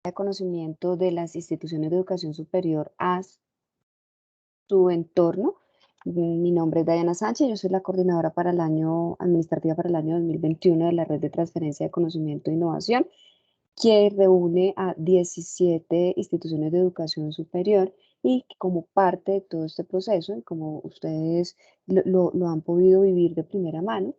de conocimiento de las instituciones de educación superior a su entorno. Mi nombre es Diana Sánchez, yo soy la coordinadora para el año administrativa para el año 2021 de la Red de Transferencia de Conocimiento e Innovación, que reúne a 17 instituciones de educación superior y como parte de todo este proceso, y como ustedes lo han podido vivir de primera mano,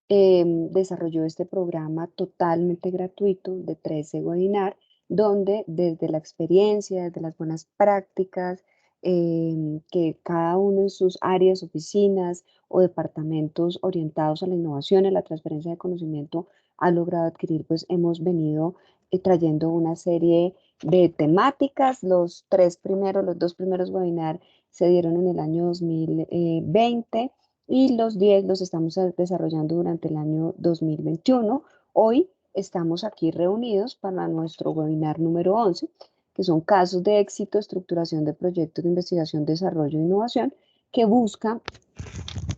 desarrolló este programa totalmente gratuito de 13 webinar, donde desde la experiencia, desde las buenas prácticas, que cada uno en sus áreas, oficinas o departamentos orientados a la innovación, a la transferencia de conocimiento, ha logrado adquirir, pues hemos venido trayendo una serie de temáticas. Los dos primeros webinars se dieron en el año 2020 y los 10 los estamos desarrollando durante el año 2021. Hoy estamos aquí reunidos para nuestro webinar número 11, que son casos de éxito, estructuración de proyectos de investigación, desarrollo e innovación, que busca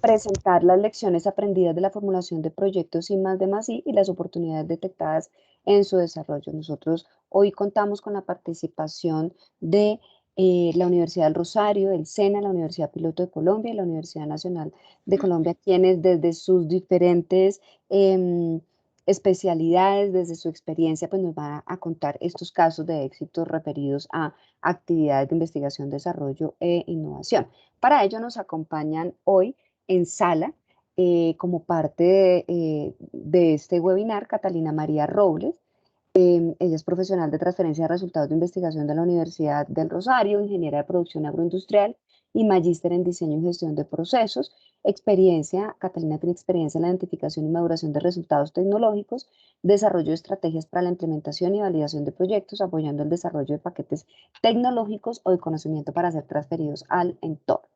presentar las lecciones aprendidas de la formulación de proyectos I+D+I y las oportunidades detectadas en su desarrollo. Nosotros hoy contamos con la participación de la Universidad del Rosario, del SENA, la Universidad Piloto de Colombia y la Universidad Nacional de Colombia, quienes desde sus diferentes especialidades, desde su experiencia, pues nos va a contar estos casos de éxito referidos a actividades de investigación, desarrollo e innovación. Para ello nos acompañan hoy en sala, como parte de este webinar, Catalina María Robles. Ella es profesional de transferencia de resultados de investigación de la Universidad del Rosario, ingeniera de producción agroindustrial y magíster en diseño y gestión de procesos. Catalina tiene experiencia en la identificación y maduración de resultados tecnológicos, desarrollo de estrategias para la implementación y validación de proyectos, apoyando el desarrollo de paquetes tecnológicos o de conocimiento para ser transferidos al entorno.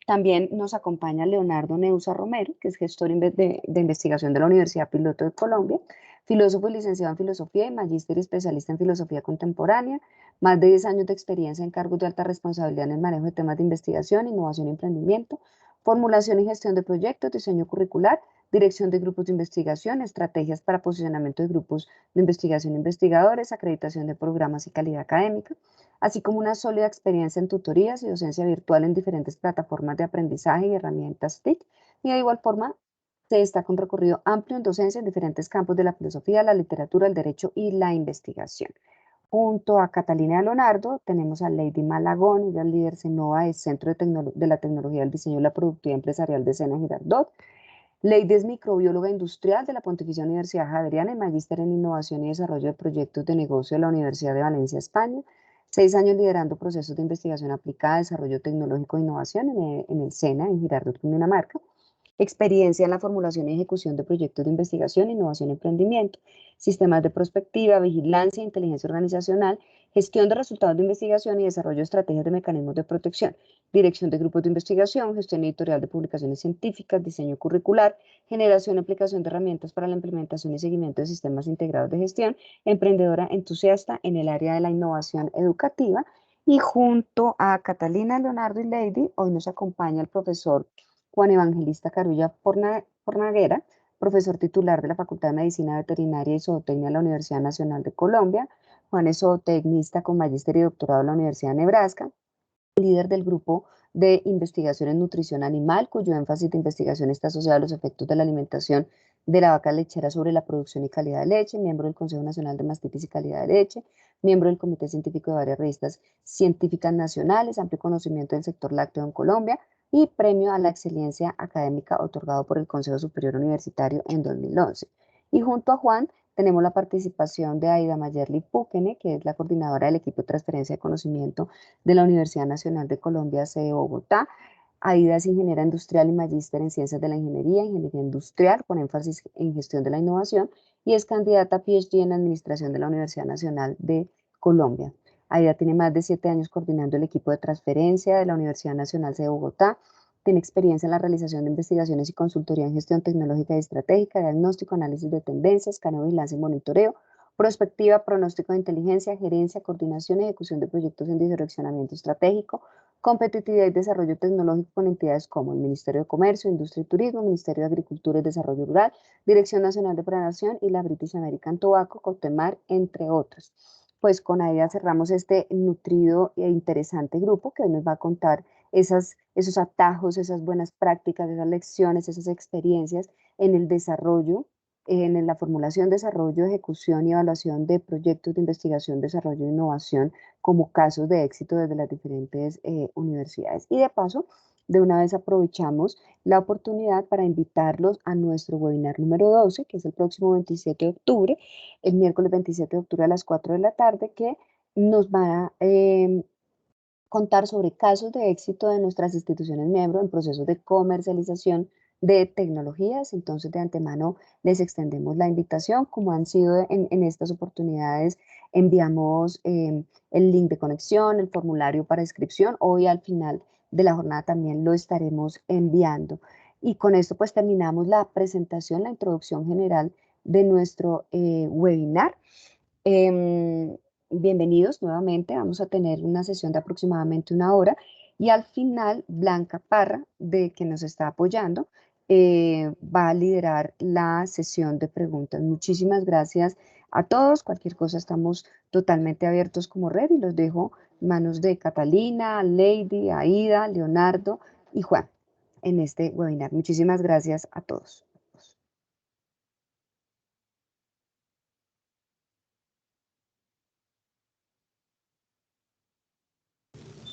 También nos acompaña Leonardo Neusa Romero, que es gestor de investigación de la Universidad Piloto de Colombia, filósofo y licenciado en filosofía y magíster y especialista en filosofía contemporánea, más de 10 años de experiencia en cargos de alta responsabilidad en el manejo de temas de investigación, innovación y emprendimiento, formulación y gestión de proyectos, diseño curricular, dirección de grupos de investigación, estrategias para posicionamiento de grupos de investigación e investigadores, acreditación de programas y calidad académica, así como una sólida experiencia en tutorías y docencia virtual en diferentes plataformas de aprendizaje y herramientas TIC, y de igual forma se destaca un recorrido amplio en docencia en diferentes campos de la filosofía, la literatura, el derecho y la investigación. Junto a Catalina Leonardo tenemos a Lady Malagón, ella es líder CENOVA del Centro de la Tecnología del Diseño y la Productividad Empresarial de SENA Girardot. Lady es microbióloga industrial de la Pontificia Universidad Javeriana y magíster en innovación y desarrollo de proyectos de negocio de la Universidad de Valencia, España. 6 años liderando procesos de investigación aplicada, desarrollo tecnológico e innovación en el SENA, en Girardot, Cundinamarca. Experiencia en la formulación y ejecución de proyectos de investigación, innovación y emprendimiento, sistemas de prospectiva, vigilancia, inteligencia organizacional, gestión de resultados de investigación y desarrollo de estrategias de mecanismos de protección, dirección de grupos de investigación, gestión editorial de publicaciones científicas, diseño curricular, generación y aplicación de herramientas para la implementación y seguimiento de sistemas integrados de gestión, emprendedora entusiasta en el área de la innovación educativa. Y junto a Catalina, Leonardo y Lady, hoy nos acompaña el profesor Juan Evangelista Carulla Pornaguera, profesor titular de la Facultad de Medicina Veterinaria y Zootecnia de la Universidad Nacional de Colombia. Juan es zootecnista con magíster y doctorado de la Universidad de Nebraska, líder del grupo de investigación en nutrición animal, cuyo énfasis de investigación está asociado a los efectos de la alimentación de la vaca lechera sobre la producción y calidad de leche, miembro del Consejo Nacional de Mastitis y Calidad de Leche, miembro del Comité Científico de varias revistas científicas nacionales, amplio conocimiento del sector lácteo en Colombia y premio a la excelencia académica otorgado por el Consejo Superior Universitario en 2011. Y junto a Juan tenemos la participación de Aida Mayerly Púquene, que es la coordinadora del equipo de transferencia de conocimiento de la Universidad Nacional de Colombia, sede Bogotá. Aida es ingeniera industrial y magíster en ciencias de la ingeniería, ingeniería industrial, con énfasis en gestión de la innovación, y es candidata a PhD en administración de la Universidad Nacional de Colombia. Aida tiene más de 7 años coordinando el equipo de transferencia de la Universidad Nacional de Bogotá. Tiene experiencia en la realización de investigaciones y consultoría en gestión tecnológica y estratégica, diagnóstico, análisis de tendencias, escaneo, vigilancia y monitoreo, prospectiva, pronóstico de inteligencia, gerencia, coordinación y ejecución de proyectos en direccionamiento estratégico, competitividad y desarrollo tecnológico con entidades como el Ministerio de Comercio, Industria y Turismo, Ministerio de Agricultura y Desarrollo Rural, Dirección Nacional de Planeación y la British American Tobacco, Cotemar, entre otros. pues con Aida cerramos este nutrido e interesante grupo que hoy nos va a contar esos atajos, esas buenas prácticas, esas lecciones, esas experiencias en el desarrollo, en la formulación, desarrollo, ejecución y evaluación de proyectos de investigación, desarrollo e innovación como casos de éxito desde las diferentes universidades. Y de paso, de una vez aprovechamos la oportunidad para invitarlos a nuestro webinar número 12, que es el próximo 27 de octubre, el miércoles 27 de octubre a las 4 de la tarde, que nos va a contar sobre casos de éxito de nuestras instituciones miembros en procesos de comercialización de tecnologías. Entonces, de antemano les extendemos la invitación. Como han sido en estas oportunidades, enviamos el link de conexión, el formulario para inscripción. Hoy al final de la jornada también lo estaremos enviando. Y con esto pues terminamos la presentación, la introducción general de nuestro webinar. Em, Bienvenidos nuevamente, vamos a tener una sesión de aproximadamente una hora y al final Blanca Parra, que nos está apoyando, va a liderar la sesión de preguntas. Muchísimas gracias a todos, cualquier cosa estamos totalmente abiertos como red y los dejo en manos de Catalina, Lady, Aida, Leonardo y Juan en este webinar. Muchísimas gracias a todos.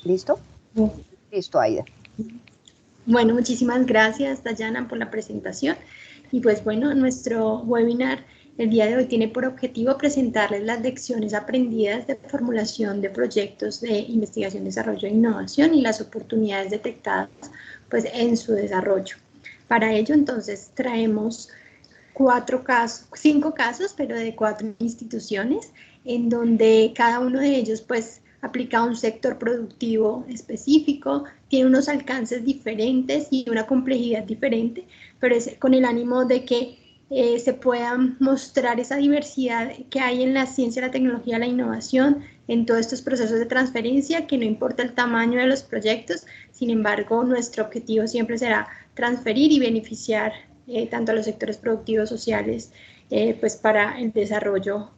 ¿Listo? Listo, Aida. Bueno, muchísimas gracias, Dayana, por la presentación. Y pues bueno, nuestro webinar el día de hoy tiene por objetivo presentarles las lecciones aprendidas de formulación de proyectos de investigación, desarrollo e innovación y las oportunidades detectadas pues, en su desarrollo. Para ello, entonces, traemos 5 casos, pero de 4 instituciones, en donde cada uno de ellos pues aplica un sector productivo específico, tiene unos alcances diferentes y una complejidad diferente, pero es con el ánimo de que se pueda mostrar esa diversidad que hay en la ciencia, la tecnología, la innovación, en todos estos procesos de transferencia, que no importa el tamaño de los proyectos, sin embargo, nuestro objetivo siempre será transferir y beneficiar tanto a los sectores productivos sociales, pues para el desarrollo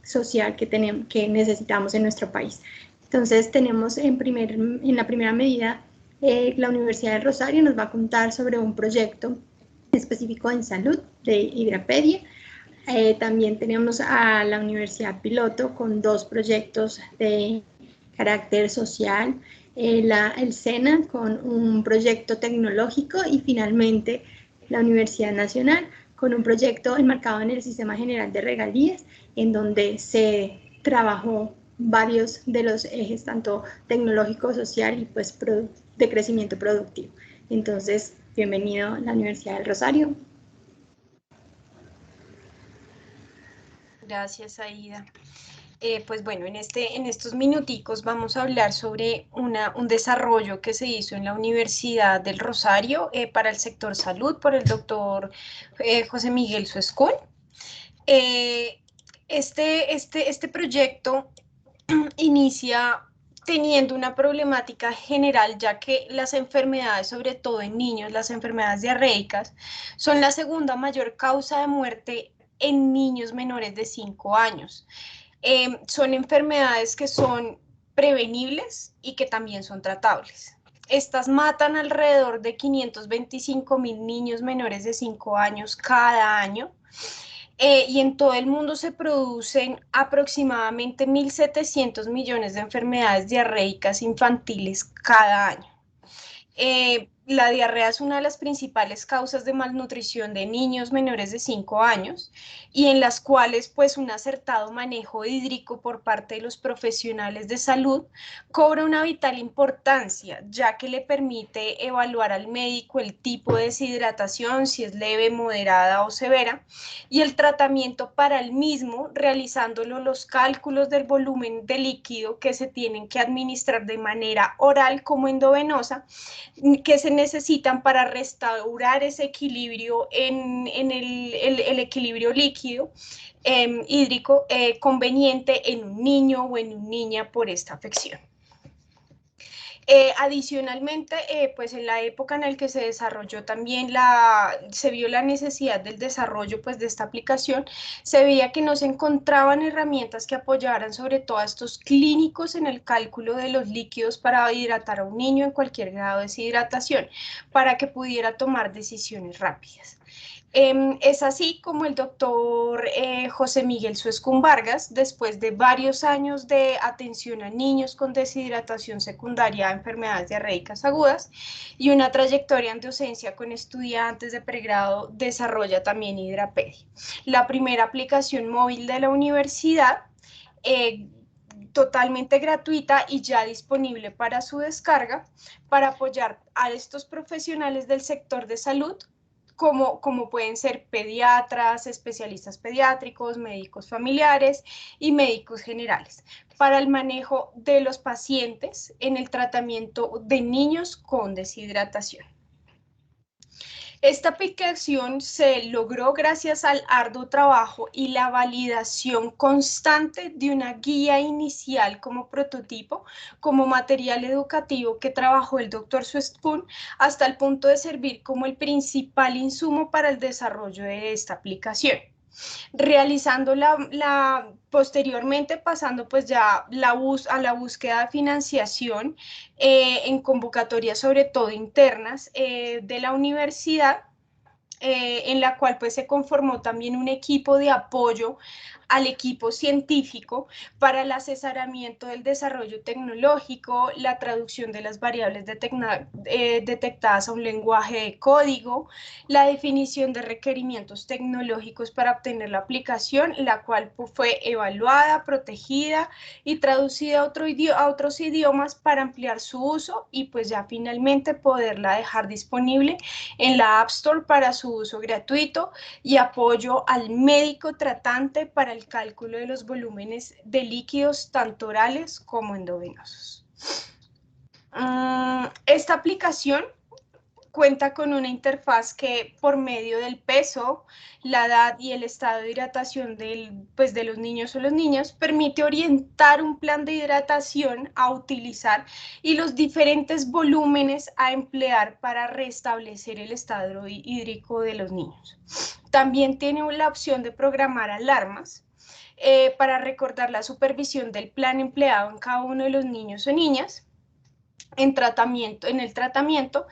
social que necesitamos en nuestro país. Entonces tenemos en la primera medida la Universidad del Rosario nos va a contar sobre un proyecto específico en salud de Hidrapedia. También tenemos a la Universidad Piloto con 2 proyectos de carácter social, el SENA con un proyecto tecnológico y finalmente la Universidad Nacional con un proyecto enmarcado en el Sistema General de Regalías, en donde se trabajó varios de los ejes, tanto tecnológico, social y pues de crecimiento productivo. Entonces, bienvenido a la Universidad del Rosario. Gracias, Aida. Pues bueno, en estos minuticos vamos a hablar sobre un desarrollo que se hizo en la Universidad del Rosario para el sector salud por el doctor José Miguel Suescún. Este proyecto inicia teniendo una problemática general, ya que las enfermedades, sobre todo en niños, las enfermedades diarreicas, son la segunda mayor causa de muerte en niños menores de 5 años. Son enfermedades que son prevenibles y que también son tratables. Estas matan alrededor de 525,000 niños menores de 5 años cada año. Y en todo el mundo se producen aproximadamente 1.700 millones de enfermedades diarreicas infantiles cada año. La diarrea es una de las principales causas de malnutrición de niños menores de 5 años y en las cuales pues un acertado manejo hídrico por parte de los profesionales de salud cobra una vital importancia, ya que le permite evaluar al médico el tipo de deshidratación, si es leve, moderada o severa, y el tratamiento para el mismo, realizándolo los cálculos del volumen de líquido que se tienen que administrar de manera oral como endovenosa, que se necesitan para restaurar ese equilibrio en el equilibrio líquido hídrico conveniente en un niño o en una niña por esta afección. Adicionalmente, pues en la época en la que se desarrolló también se vio la necesidad del desarrollo pues de esta aplicación, se veía que no se encontraban herramientas que apoyaran sobre todo a estos clínicos en el cálculo de los líquidos para hidratar a un niño en cualquier grado de deshidratación, para que pudiera tomar decisiones rápidas. Es así como el doctor José Miguel Suescún Vargas, después de varios años de atención a niños con deshidratación secundaria a enfermedades diarreicas agudas y una trayectoria en docencia con estudiantes de pregrado, desarrolla también Hidrapedia, la primera aplicación móvil de la universidad, totalmente gratuita y ya disponible para su descarga, para apoyar a estos profesionales del sector de salud, como pueden ser pediatras, especialistas pediátricos, médicos familiares y médicos generales, para el manejo de los pacientes en el tratamiento de niños con deshidratación. Esta aplicación se logró gracias al arduo trabajo y la validación constante de una guía inicial como prototipo, como material educativo que trabajó el doctor Suescún, hasta el punto de servir como el principal insumo para el desarrollo de esta aplicación. Realizando posteriormente, pasando pues ya a la búsqueda de financiación en convocatorias sobre todo internas de la universidad, en la cual pues se conformó también un equipo de apoyo al equipo científico para el asesoramiento del desarrollo tecnológico, la traducción de las variables detectadas a un lenguaje de código, la definición de requerimientos tecnológicos para obtener la aplicación, la cual fue evaluada, protegida y traducida a otros idiomas para ampliar su uso y pues ya finalmente poderla dejar disponible en la App Store para su uso gratuito, y apoyo al médico tratante para el cálculo de los volúmenes de líquidos tanto orales como endovenosos. Esta aplicación cuenta con una interfaz que por medio del peso, la edad y el estado de hidratación de los niños o las niñas permite orientar un plan de hidratación a utilizar y los diferentes volúmenes a emplear para restablecer el estado hídrico de los niños. También tiene la opción de programar alarmas para recordar la supervisión del plan empleado en cada uno de los niños o niñas en el tratamiento,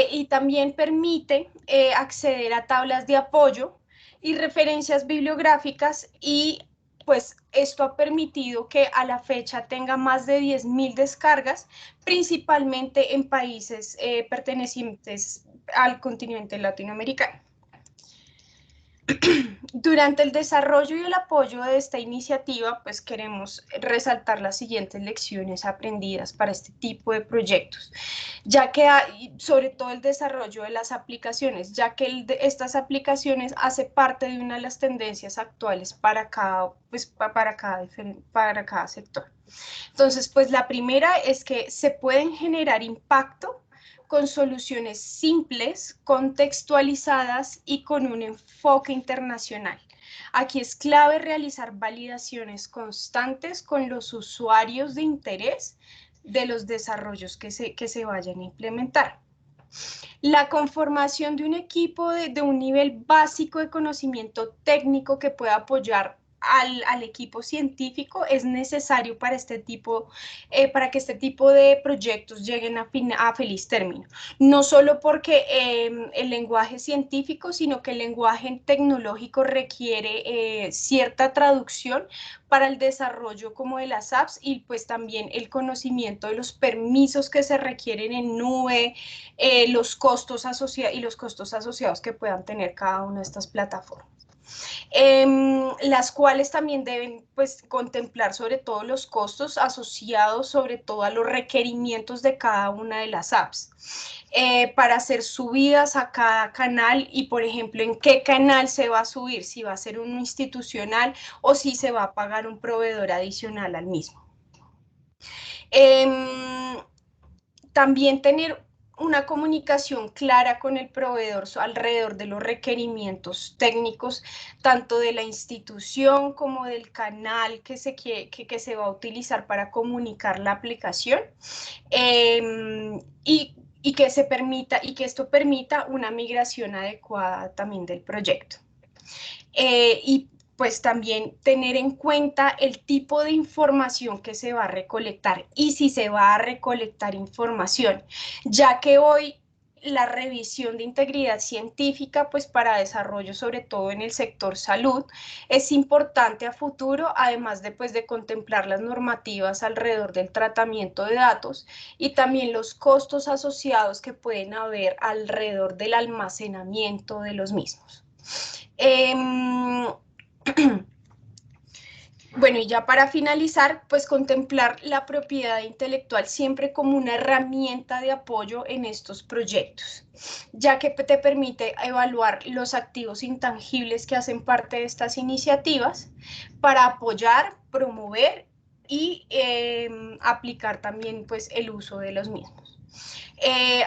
y también permite acceder a tablas de apoyo y referencias bibliográficas, y pues esto ha permitido que a la fecha tenga más de 10.000 descargas, principalmente en países pertenecientes al continente latinoamericano. Durante el desarrollo y el apoyo de esta iniciativa, pues queremos resaltar las siguientes lecciones aprendidas para este tipo de proyectos, ya que sobre todo el desarrollo de las aplicaciones, ya que estas aplicaciones hace parte de una de las tendencias actuales para cada sector. Entonces, pues la primera es que se pueden generar impacto con soluciones simples, contextualizadas y con un enfoque internacional. Aquí es clave realizar validaciones constantes con los usuarios de interés de los desarrollos que se vayan a implementar. La conformación de un equipo de un nivel básico de conocimiento técnico que pueda apoyar al equipo científico es necesario para para que este tipo de proyectos lleguen a feliz término. No solo porque el lenguaje científico, sino que el lenguaje tecnológico requiere cierta traducción para el desarrollo como de las apps, y pues también el conocimiento de los permisos que se requieren en nube, los costos asociados que puedan tener cada una de estas plataformas. Las cuales también deben pues contemplar sobre todo los costos asociados sobre todo a los requerimientos de cada una de las apps, para hacer subidas a cada canal, y por ejemplo en qué canal se va a subir, si va a ser uno institucional o si se va a pagar un proveedor adicional al mismo. También tener una comunicación clara con el proveedor alrededor de los requerimientos técnicos, tanto de la institución como del canal que se va a utilizar para comunicar la aplicación, y que esto permita una migración adecuada también del proyecto. Y pues también tener en cuenta el tipo de información que se va a recolectar y si se va a recolectar información, ya que hoy la revisión de integridad científica, pues para desarrollo, sobre todo en el sector salud, es importante a futuro, además de, pues, de contemplar las normativas alrededor del tratamiento de datos y también los costos asociados que pueden haber alrededor del almacenamiento de los mismos. Bueno, y ya para finalizar, pues contemplar la propiedad intelectual siempre como una herramienta de apoyo en estos proyectos, ya que te permite evaluar los activos intangibles que hacen parte de estas iniciativas para apoyar, promover y aplicar también pues el uso de los mismos.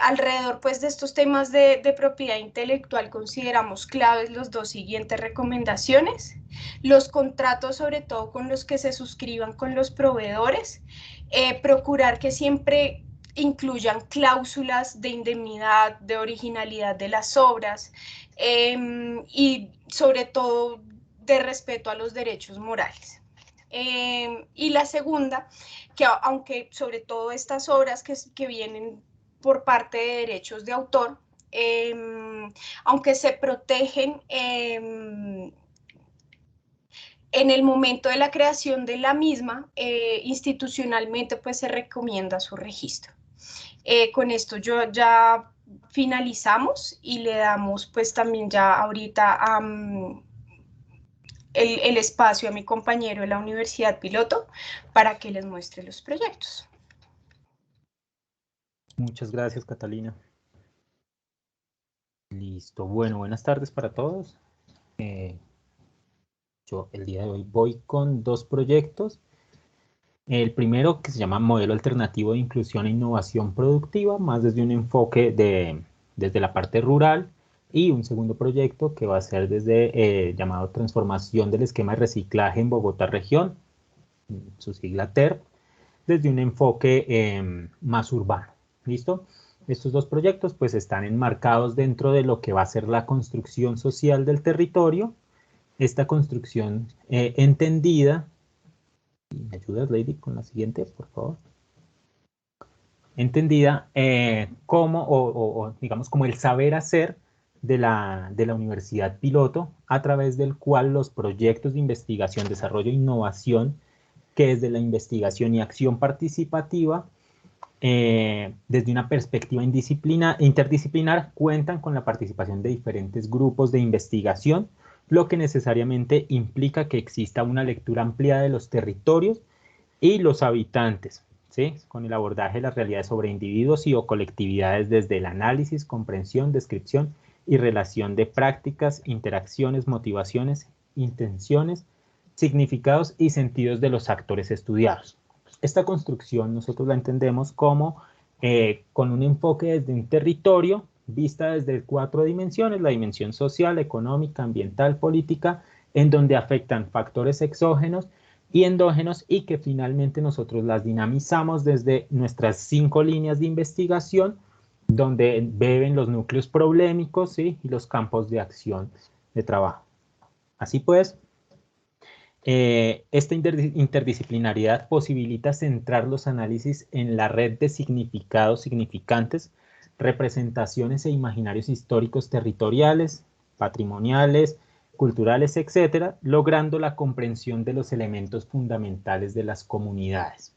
Alrededor pues de estos temas de propiedad intelectual consideramos claves los dos siguientes recomendaciones: los contratos, sobre todo con los que se suscriban con los proveedores, procurar que siempre incluyan cláusulas de indemnidad, de originalidad de las obras, y sobre todo de respeto a los derechos morales. Y la segunda, que aunque sobre todo estas obras que vienen por parte de derechos de autor, aunque se protegen en el momento de la creación de la misma, institucionalmente pues se recomienda su registro. Con esto ya finalizamos y le damos pues también ya ahorita el espacio a mi compañero de la Universidad Piloto para que les muestre los proyectos. Muchas gracias, Catalina. Listo. Bueno, buenas tardes para todos. Yo el día de hoy voy con dos proyectos. El primero, que se llama Modelo Alternativo de Inclusión e Innovación Productiva, más desde un enfoque desde la parte rural, y un segundo proyecto que va a ser desde llamado Transformación del Esquema de Reciclaje en Bogotá Región, su sigla TERP, desde un enfoque más urbano. ¿Listo? Estos dos proyectos pues están enmarcados dentro de lo que va a ser la construcción social del territorio. Esta construcción entendida, ¿me ayudas, Lady, con la siguiente, por favor? Entendida como, digamos, como el saber hacer de la Universidad Piloto, a través del cual los proyectos de investigación, desarrollo e innovación, que desde la investigación y acción participativa, desde una perspectiva interdisciplinar, cuentan con la participación de diferentes grupos de investigación, lo que necesariamente implica que exista una lectura ampliada de los territorios y los habitantes, ¿sí? Con el abordaje de las realidades sobre individuos y o colectividades desde el análisis, comprensión, descripción y relación de prácticas, interacciones, motivaciones, intenciones, significados y sentidos de los actores estudiados. Esta construcción nosotros la entendemos como con un enfoque desde un territorio, vista desde 4 dimensiones: la dimensión social, económica, ambiental, política, en donde afectan factores exógenos y endógenos, y que finalmente nosotros las dinamizamos desde nuestras 5 líneas de investigación, donde beben los núcleos problemáticos, ¿sí? Y los campos de acción de trabajo. Así pues, esta interdisciplinaridad posibilita centrar los análisis en la red de significados, significantes, representaciones e imaginarios históricos territoriales, patrimoniales, culturales, etcétera, logrando la comprensión de los elementos fundamentales de las comunidades,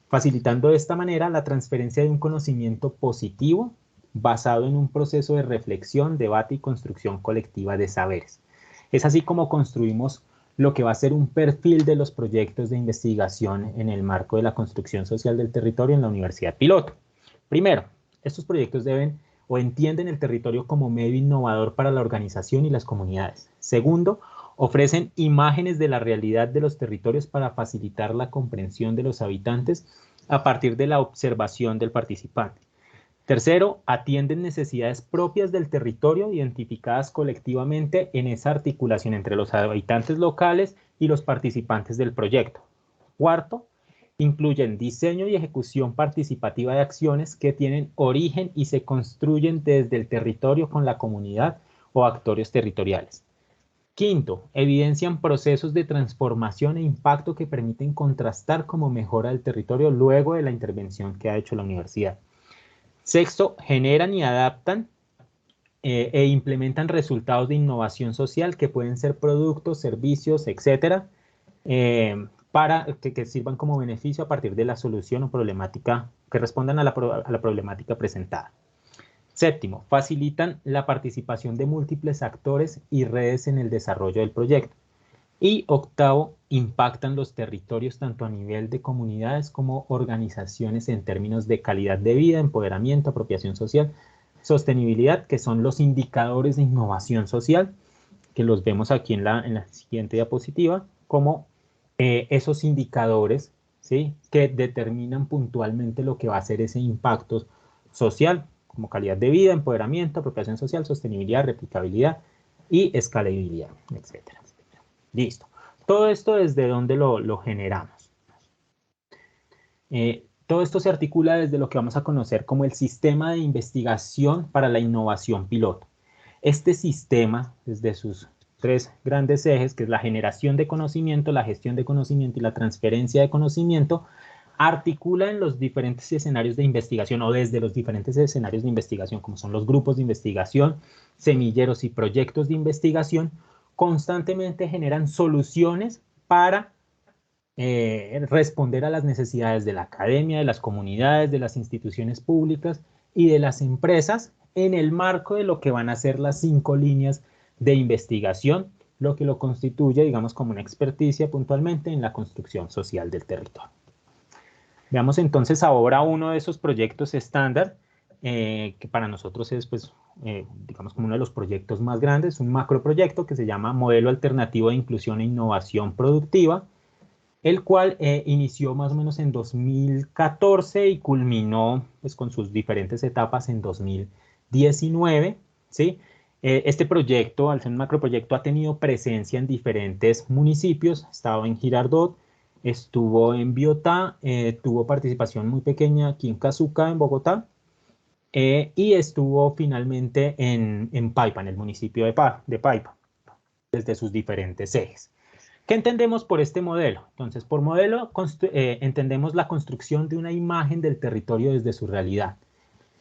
facilitando de esta manera la transferencia de un conocimiento positivo basado en un proceso de reflexión, debate y construcción colectiva de saberes. Es así como construimos lo que va a ser un perfil de los proyectos de investigación en el marco de la construcción social del territorio en la Universidad Piloto. Primero, estos proyectos deben o entienden el territorio como medio innovador para la organización y las comunidades. Segundo, ofrecen imágenes de la realidad de los territorios para facilitar la comprensión de los habitantes a partir de la observación del participante. Tercero, atienden necesidades propias del territorio identificadas colectivamente en esa articulación entre los habitantes locales y los participantes del proyecto. Cuarto, incluyen diseño y ejecución participativa de acciones que tienen origen y se construyen desde el territorio con la comunidad o actores territoriales. Quinto, evidencian procesos de transformación e impacto que permiten contrastar cómo mejora el territorio luego de la intervención que ha hecho la universidad. Sexto, generan y adaptan e implementan resultados de innovación social que pueden ser productos, servicios, etcétera, para que sirvan como beneficio a partir de la solución o problemática, que respondan a la problemática presentada. Séptimo, facilitan la participación de múltiples actores y redes en el desarrollo del proyecto. Y octavo, impactan los territorios tanto a nivel de comunidades como organizaciones en términos de calidad de vida, empoderamiento, apropiación social, sostenibilidad, que son los indicadores de innovación social, que los vemos aquí en la siguiente diapositiva, como esos indicadores, ¿sí?, que determinan puntualmente lo que va a ser ese impacto social, como calidad de vida, empoderamiento, apropiación social, sostenibilidad, replicabilidad y escalabilidad, etcétera. Listo. Todo esto desde donde lo generamos. Todo esto se articula desde lo que vamos a conocer como el sistema de investigación para la innovación piloto. Este sistema, desde sus tres grandes ejes, que es la generación de conocimiento, la gestión de conocimiento y la transferencia de conocimiento, articula en los diferentes escenarios de investigación o desde los diferentes escenarios de investigación, como son los grupos de investigación, semilleros y proyectos de investigación, constantemente generan soluciones para responder a las necesidades de la academia, de las comunidades, de las instituciones públicas y de las empresas en el marco de lo que van a ser las 5 líneas de investigación, lo que lo constituye, digamos, como una experticia puntualmente en la construcción social del territorio. Veamos entonces ahora uno de esos proyectos estándar, que para nosotros es, pues, digamos, como uno de los proyectos más grandes, un macroproyecto que se llama Modelo Alternativo de Inclusión e Innovación Productiva, el cual inició más o menos en 2014 y culminó, pues, con sus diferentes etapas en 2019, ¿sí? Este proyecto, al ser un macroproyecto, ha tenido presencia en diferentes municipios. Ha estado en Girardot, estuvo en Biotá, tuvo participación muy pequeña aquí en Cazuca, en Bogotá, y estuvo finalmente en Paipa, en el municipio de Paipa, desde sus diferentes ejes. ¿Qué entendemos por este modelo? Entonces, por modelo entendemos la construcción de una imagen del territorio desde su realidad.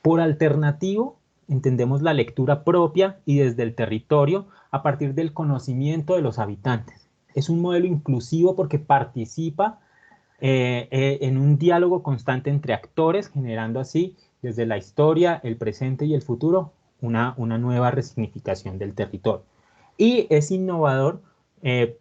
Por alternativo, entendemos la lectura propia y desde el territorio a partir del conocimiento de los habitantes. Es un modelo inclusivo porque participa en un diálogo constante entre actores, generando así, desde la historia, el presente y el futuro, una nueva resignificación del territorio. Y es innovador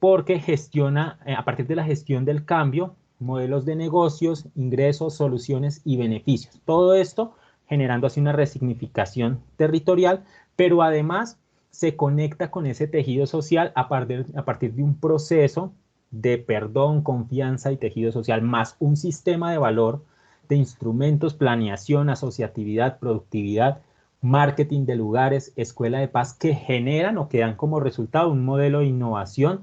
porque gestiona, a partir de la gestión del cambio, modelos de negocios, ingresos, soluciones y beneficios. Todo esto generando así una resignificación territorial, pero además se conecta con ese tejido social a partir de un proceso de perdón, confianza y tejido social, más un sistema de valor de instrumentos, planeación, asociatividad, productividad, marketing de lugares, escuela de paz, que generan o que dan como resultado un modelo de innovación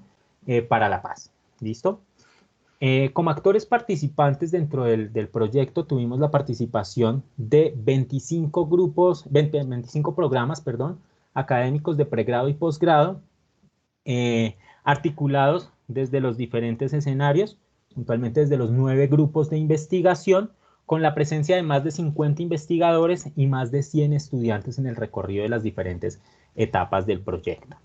para la paz. ¿Listo? Como actores participantes dentro del proyecto tuvimos la participación de 25 programas, académicos de pregrado y posgrado, articulados desde los diferentes escenarios, puntualmente desde los 9 grupos de investigación, con la presencia de más de 50 investigadores y más de 100 estudiantes en el recorrido de las diferentes etapas del proyecto.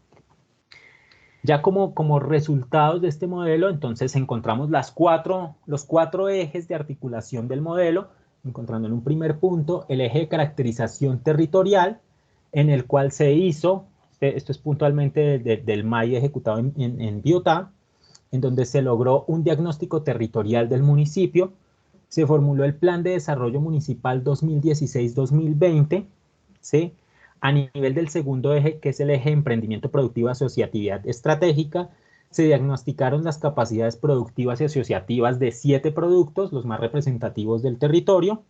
Ya como resultados de este modelo, entonces encontramos los cuatro ejes de articulación del modelo, encontrando en un primer punto el eje de caracterización territorial, en el cual se hizo, esto es puntualmente del MAI ejecutado en Biotá, en donde se logró un diagnóstico territorial del municipio, se formuló el Plan de Desarrollo Municipal 2016-2020, ¿sí? A nivel del segundo eje, que es el eje de emprendimiento productivo, asociatividad estratégica, se diagnosticaron las capacidades productivas y asociativas de 7 productos, los más representativos del territorio.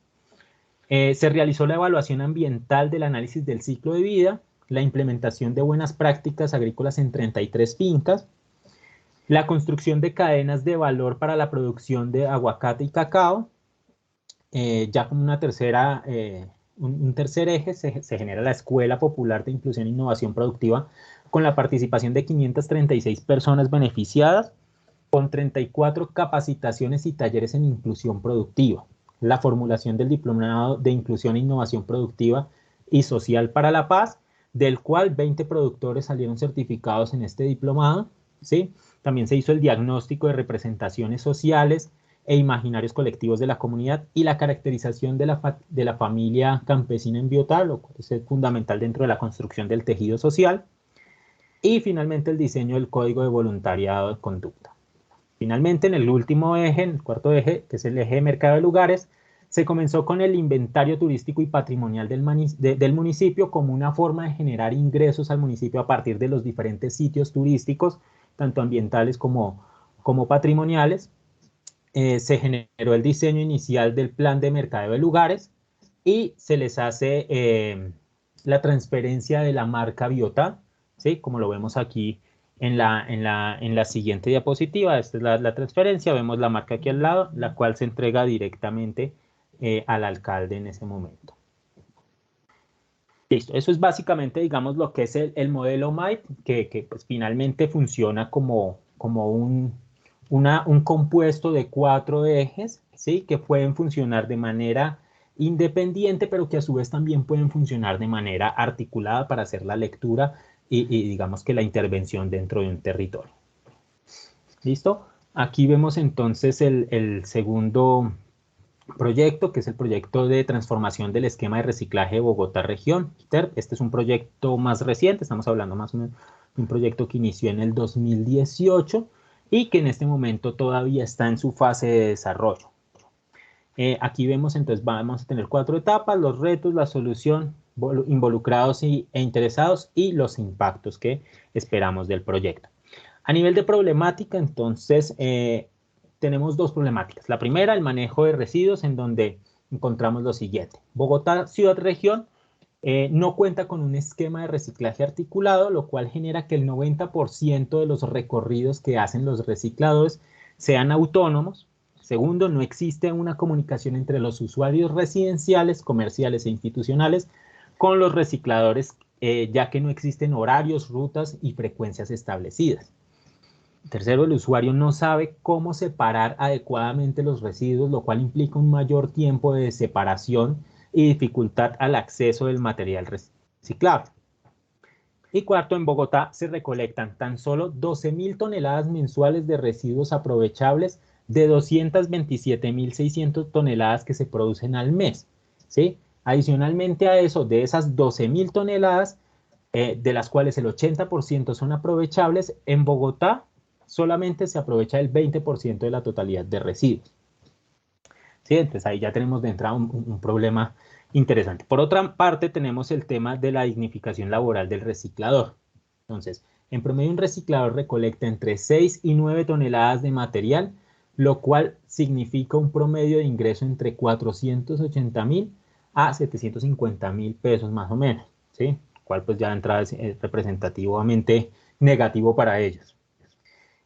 Se realizó la evaluación ambiental del análisis del ciclo de vida, la implementación de buenas prácticas agrícolas en 33 fincas, la construcción de cadenas de valor para la producción de aguacate y cacao. Ya como una tercera, un tercer eje se genera la Escuela Popular de Inclusión e Innovación Productiva con la participación de 536 personas beneficiadas, con 34 capacitaciones y talleres en inclusión productiva, la formulación del Diplomado de Inclusión e Innovación Productiva y Social para la Paz, del cual 20 productores salieron certificados en este diplomado, ¿sí? También se hizo el diagnóstico de representaciones sociales e imaginarios colectivos de la comunidad y la caracterización de la familia campesina en Biotá, lo cual es fundamental dentro de la construcción del tejido social. Y finalmente el diseño del Código de Voluntariado de Conducta. Finalmente, en el último eje, en el cuarto eje, que es el eje de mercado de lugares, se comenzó con el inventario turístico y patrimonial del municipio como una forma de generar ingresos al municipio a partir de los diferentes sitios turísticos, tanto ambientales como patrimoniales. Se generó el diseño inicial del plan de mercadeo de lugares y se les hace la transferencia de la marca Biotá, ¿sí? Como lo vemos aquí en la siguiente diapositiva. Esta es la transferencia, vemos la marca aquí al lado, la cual se entrega directamente al alcalde en ese momento. Listo, eso es básicamente, digamos, lo que es el modelo MAIP, que pues, finalmente funciona como un compuesto de 4 ejes, ¿sí? Que pueden funcionar de manera independiente, pero que a su vez también pueden funcionar de manera articulada para hacer la lectura y digamos que la intervención dentro de un territorio. ¿Listo? Aquí vemos entonces el segundo proyecto, que es el proyecto de transformación del esquema de reciclaje de Bogotá Región. Este es un proyecto más reciente, estamos hablando más o menos de un proyecto que inició en el 2018 y que en este momento todavía está en su fase de desarrollo. Aquí vemos entonces, vamos a tener 4 etapas: los retos, la solución, involucrados e interesados y los impactos que esperamos del proyecto. A nivel de problemática, entonces, tenemos 2 problemáticas. La primera, el manejo de residuos, en donde encontramos lo siguiente. Bogotá, ciudad-región, no cuenta con un esquema de reciclaje articulado, lo cual genera que el 90% de los recorridos que hacen los recicladores sean autónomos. Segundo, no existe una comunicación entre los usuarios residenciales, comerciales e institucionales con los recicladores, ya que no existen horarios, rutas y frecuencias establecidas. Tercero, el usuario no sabe cómo separar adecuadamente los residuos, lo cual implica un mayor tiempo de separación y dificultad al acceso del material reciclable. Y cuarto, en Bogotá se recolectan tan solo 12.000 toneladas mensuales de residuos aprovechables de 227.600 toneladas que se producen al mes, ¿sí? Adicionalmente a eso, de esas 12.000 toneladas, de las cuales el 80% son aprovechables, en Bogotá solamente se aprovecha el 20% de la totalidad de residuos. ¿Sí? Entonces ahí ya tenemos de entrada un problema interesante. Por otra parte, tenemos el tema de la dignificación laboral del reciclador. Entonces, en promedio un reciclador recolecta entre 6 y 9 toneladas de material, lo cual significa un promedio de ingreso entre 480.000 a 750.000 pesos más o menos, ¿sí? Cual pues ya de entrada es representativamente negativo para ellos.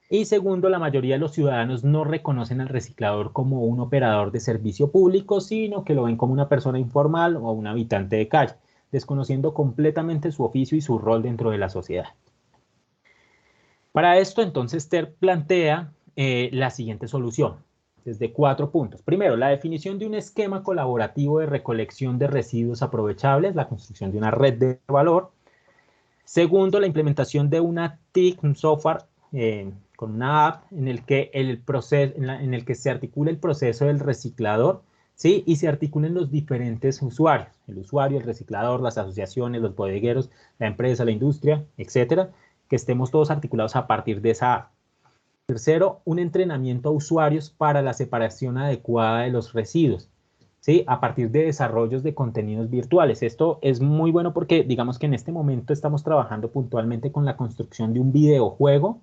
Y segundo, la mayoría de los ciudadanos no reconocen al reciclador como un operador de servicio público, sino que lo ven como una persona informal o un habitante de calle, desconociendo completamente su oficio y su rol dentro de la sociedad. Para esto, entonces, TER plantea la siguiente solución, desde 4 puntos. Primero, la definición de un esquema colaborativo de recolección de residuos aprovechables, la construcción de una red de valor. Segundo, la implementación de una TIC, un software con una app en el que se articula el proceso del reciclador, ¿sí? Y se articulen los diferentes usuarios, el usuario, el reciclador, las asociaciones, los bodegueros, la empresa, la industria, etcétera, que estemos todos articulados a partir de esa app. Tercero, un entrenamiento a usuarios para la separación adecuada de los residuos, ¿sí? A partir de desarrollos de contenidos virtuales. Esto es muy bueno porque digamos que en este momento estamos trabajando puntualmente con la construcción de un videojuego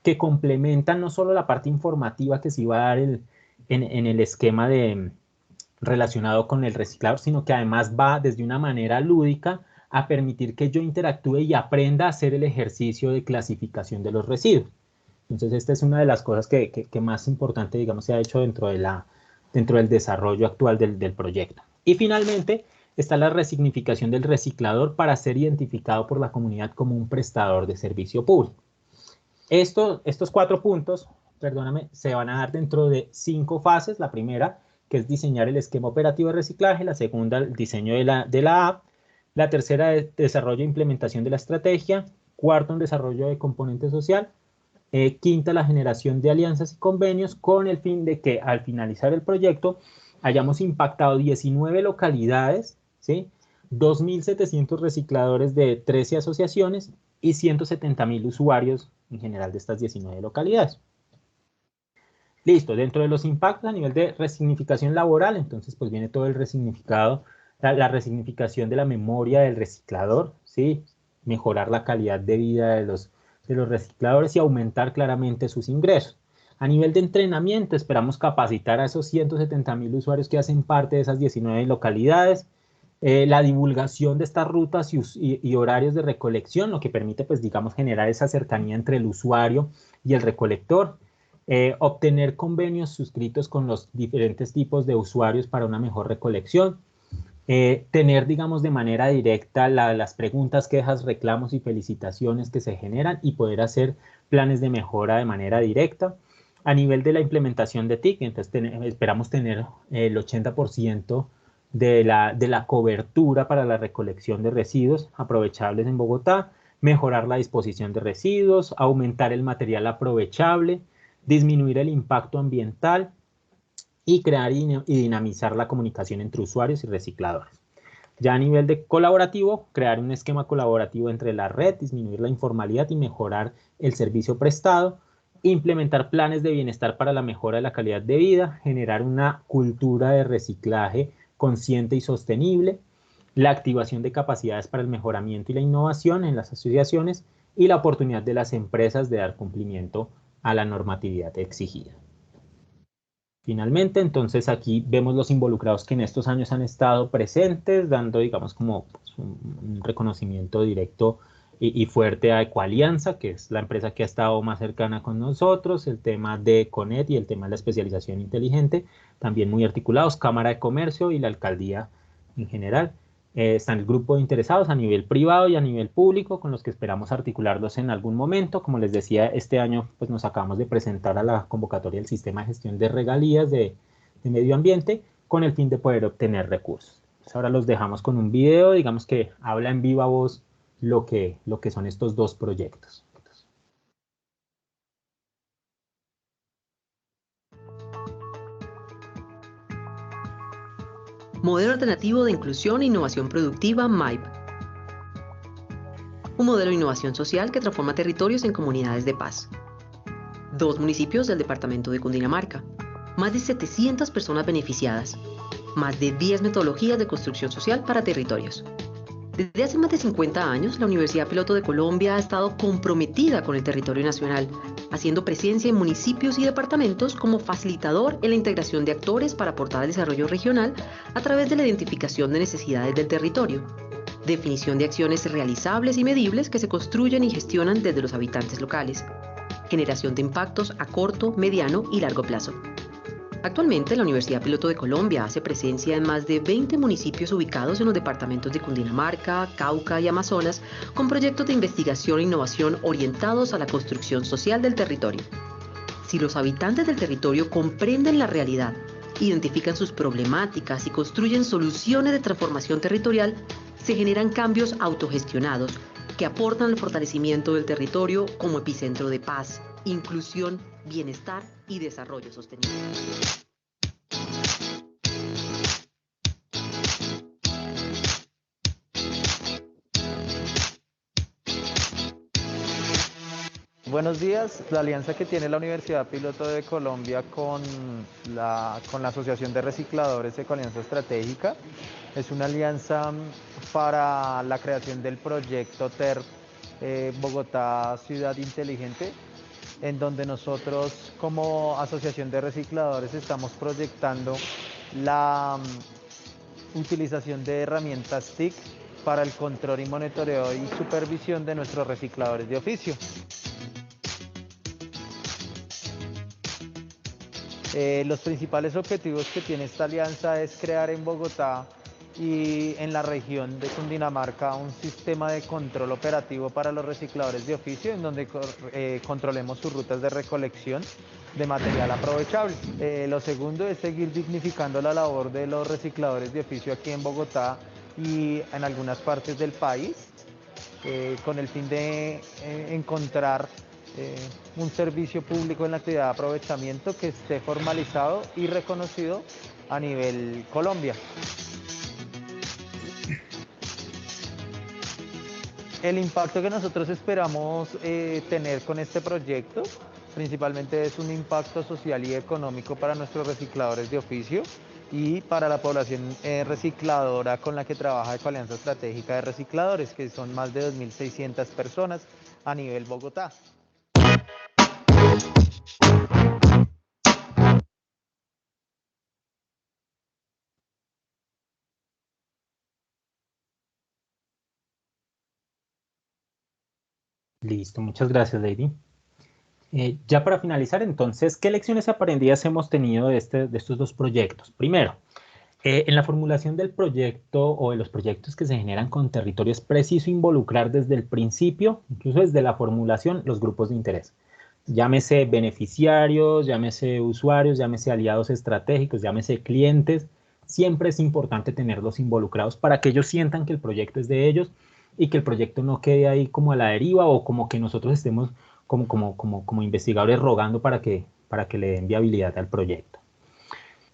que complementa no solo la parte informativa que se iba a dar en el esquema de relacionado con el reciclador, sino que además va desde una manera lúdica a permitir que yo interactúe y aprenda a hacer el ejercicio de clasificación de los residuos. Entonces, esta es una de las cosas que más importante, digamos, se ha hecho dentro del desarrollo actual del proyecto. Y finalmente, está la resignificación del reciclador para ser identificado por la comunidad como un prestador de servicio público. Estos 4 puntos, perdóname, se van a dar dentro de 5 fases. La primera, que es diseñar el esquema operativo de reciclaje. La segunda, el diseño de la app. La tercera, desarrollo e implementación de la estrategia. Cuarto, un desarrollo de componente social. Quinta, la generación de alianzas y convenios con el fin de que al finalizar el proyecto hayamos impactado 19 localidades, ¿sí? 2.700 recicladores de 13 asociaciones y 170.000 usuarios en general de estas 19 localidades. Listo, dentro de los impactos a nivel de resignificación laboral, entonces pues viene todo el resignificado, la resignificación de la memoria del reciclador, ¿sí? Mejorar la calidad de vida de los recicladores y aumentar claramente sus ingresos. A nivel de entrenamiento, esperamos capacitar a esos 170.000 usuarios que hacen parte de esas 19 localidades, la divulgación de estas rutas y horarios de recolección, lo que permite, pues, digamos, generar esa cercanía entre el usuario y el recolector, obtener convenios suscritos con los diferentes tipos de usuarios para una mejor recolección, tener, digamos, de manera directa las preguntas, quejas, reclamos y felicitaciones que se generan y poder hacer planes de mejora de manera directa. A nivel de la implementación de TIC, entonces esperamos tener el 80% de la cobertura para la recolección de residuos aprovechables en Bogotá, mejorar la disposición de residuos, aumentar el material aprovechable, disminuir el impacto ambiental, y crear y dinamizar la comunicación entre usuarios y recicladores. Ya a nivel de colaborativo, crear un esquema colaborativo entre la red, disminuir la informalidad y mejorar el servicio prestado, implementar planes de bienestar para la mejora de la calidad de vida, generar una cultura de reciclaje consciente y sostenible, la activación de capacidades para el mejoramiento y la innovación en las asociaciones y la oportunidad de las empresas de dar cumplimiento a la normatividad exigida. Finalmente, entonces aquí vemos los involucrados que en estos años han estado presentes, dando, digamos, como pues, un reconocimiento directo y fuerte a Ecoalianza, que es la empresa que ha estado más cercana con nosotros, el tema de CONET y el tema de la especialización inteligente, también muy articulados, Cámara de Comercio y la Alcaldía en general. Están el grupo de interesados a nivel privado y a nivel público, con los que esperamos articularlos en algún momento. Como les decía, este año pues, nos acabamos de presentar a la convocatoria del Sistema de Gestión de Regalías de Medio Ambiente, con el fin de poder obtener recursos. Entonces, ahora los dejamos con un video, digamos que habla en viva voz lo que son estos 2 proyectos. Modelo alternativo de inclusión e innovación productiva MAIP. Un modelo de innovación social que transforma territorios en comunidades de paz. 2 municipios del departamento de Cundinamarca. Más de 700 personas beneficiadas. Más de 10 metodologías de construcción social para territorios. Desde hace más de 50 años, la Universidad Piloto de Colombia ha estado comprometida con el territorio nacional, haciendo presencia en municipios y departamentos como facilitador en la integración de actores para aportar al desarrollo regional a través de la identificación de necesidades del territorio, definición de acciones realizables y medibles que se construyen y gestionan desde los habitantes locales, generación de impactos a corto, mediano y largo plazo. Actualmente, la Universidad Piloto de Colombia hace presencia en más de 20 municipios ubicados en los departamentos de Cundinamarca, Cauca y Amazonas, con proyectos de investigación e innovación orientados a la construcción social del territorio. Si los habitantes del territorio comprenden la realidad, identifican sus problemáticas y construyen soluciones de transformación territorial, se generan cambios autogestionados que aportan al fortalecimiento del territorio como epicentro de paz, inclusión, bienestar y desarrollo sostenible. Buenos días. La alianza que tiene la Universidad Piloto de Colombia con la Asociación de Recicladores Ecoalianza Estratégica es una alianza para la creación del proyecto TER Bogotá Ciudad Inteligente, en donde nosotros como Asociación de Recicladores estamos proyectando la utilización de herramientas TIC para el control y monitoreo y supervisión de nuestros recicladores de oficio. Los principales objetivos que tiene esta alianza es crear en Bogotá y en la región de Cundinamarca un sistema de control operativo para los recicladores de oficio, en donde controlemos sus rutas de recolección de material aprovechable. Lo segundo es seguir dignificando la labor de los recicladores de oficio aquí en Bogotá y en algunas partes del país, con el fin de encontrar un servicio público en la actividad de aprovechamiento que esté formalizado y reconocido a nivel Colombia. El impacto que nosotros esperamos tener con este proyecto principalmente es un impacto social y económico para nuestros recicladores de oficio y para la población recicladora con la que trabaja Ecoalianza Estratégica de Recicladores, que son más de 2.600 personas a nivel Bogotá. Listo, muchas gracias, Lady. Ya para finalizar, entonces, ¿qué lecciones aprendidas hemos tenido de estos dos proyectos? Primero, en la formulación del proyecto o de los proyectos que se generan con territorio es preciso involucrar desde el principio, incluso desde la formulación, los grupos de interés. Llámese beneficiarios, llámese usuarios, llámese aliados estratégicos, llámese clientes. Siempre es importante tenerlos involucrados para que ellos sientan que el proyecto es de ellos y que el proyecto no quede ahí como a la deriva o como que nosotros estemos como investigadores rogando para que le den viabilidad al proyecto.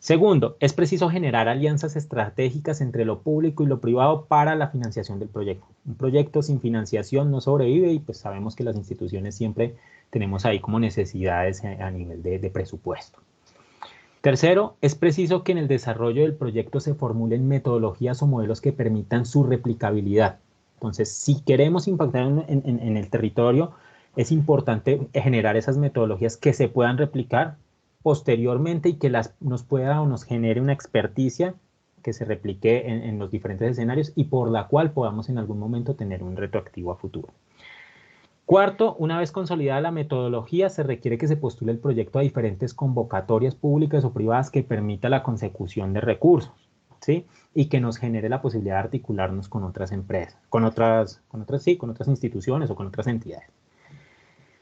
Segundo, es preciso generar alianzas estratégicas entre lo público y lo privado para la financiación del proyecto. Un proyecto sin financiación no sobrevive y pues sabemos que las instituciones siempre tenemos ahí como necesidades a nivel de presupuesto. Tercero, es preciso que en el desarrollo del proyecto se formulen metodologías o modelos que permitan su replicabilidad. Entonces, si queremos impactar en el territorio, es importante generar esas metodologías que se puedan replicar posteriormente y que nos genere una experticia que se replique en los diferentes escenarios y por la cual podamos en algún momento tener un retroactivo a futuro. Cuarto, una vez consolidada la metodología, se requiere que se postule el proyecto a diferentes convocatorias públicas o privadas que permita la consecución de recursos, ¿sí? Y que nos genere la posibilidad de articularnos con otras empresas, con otras instituciones o con otras entidades.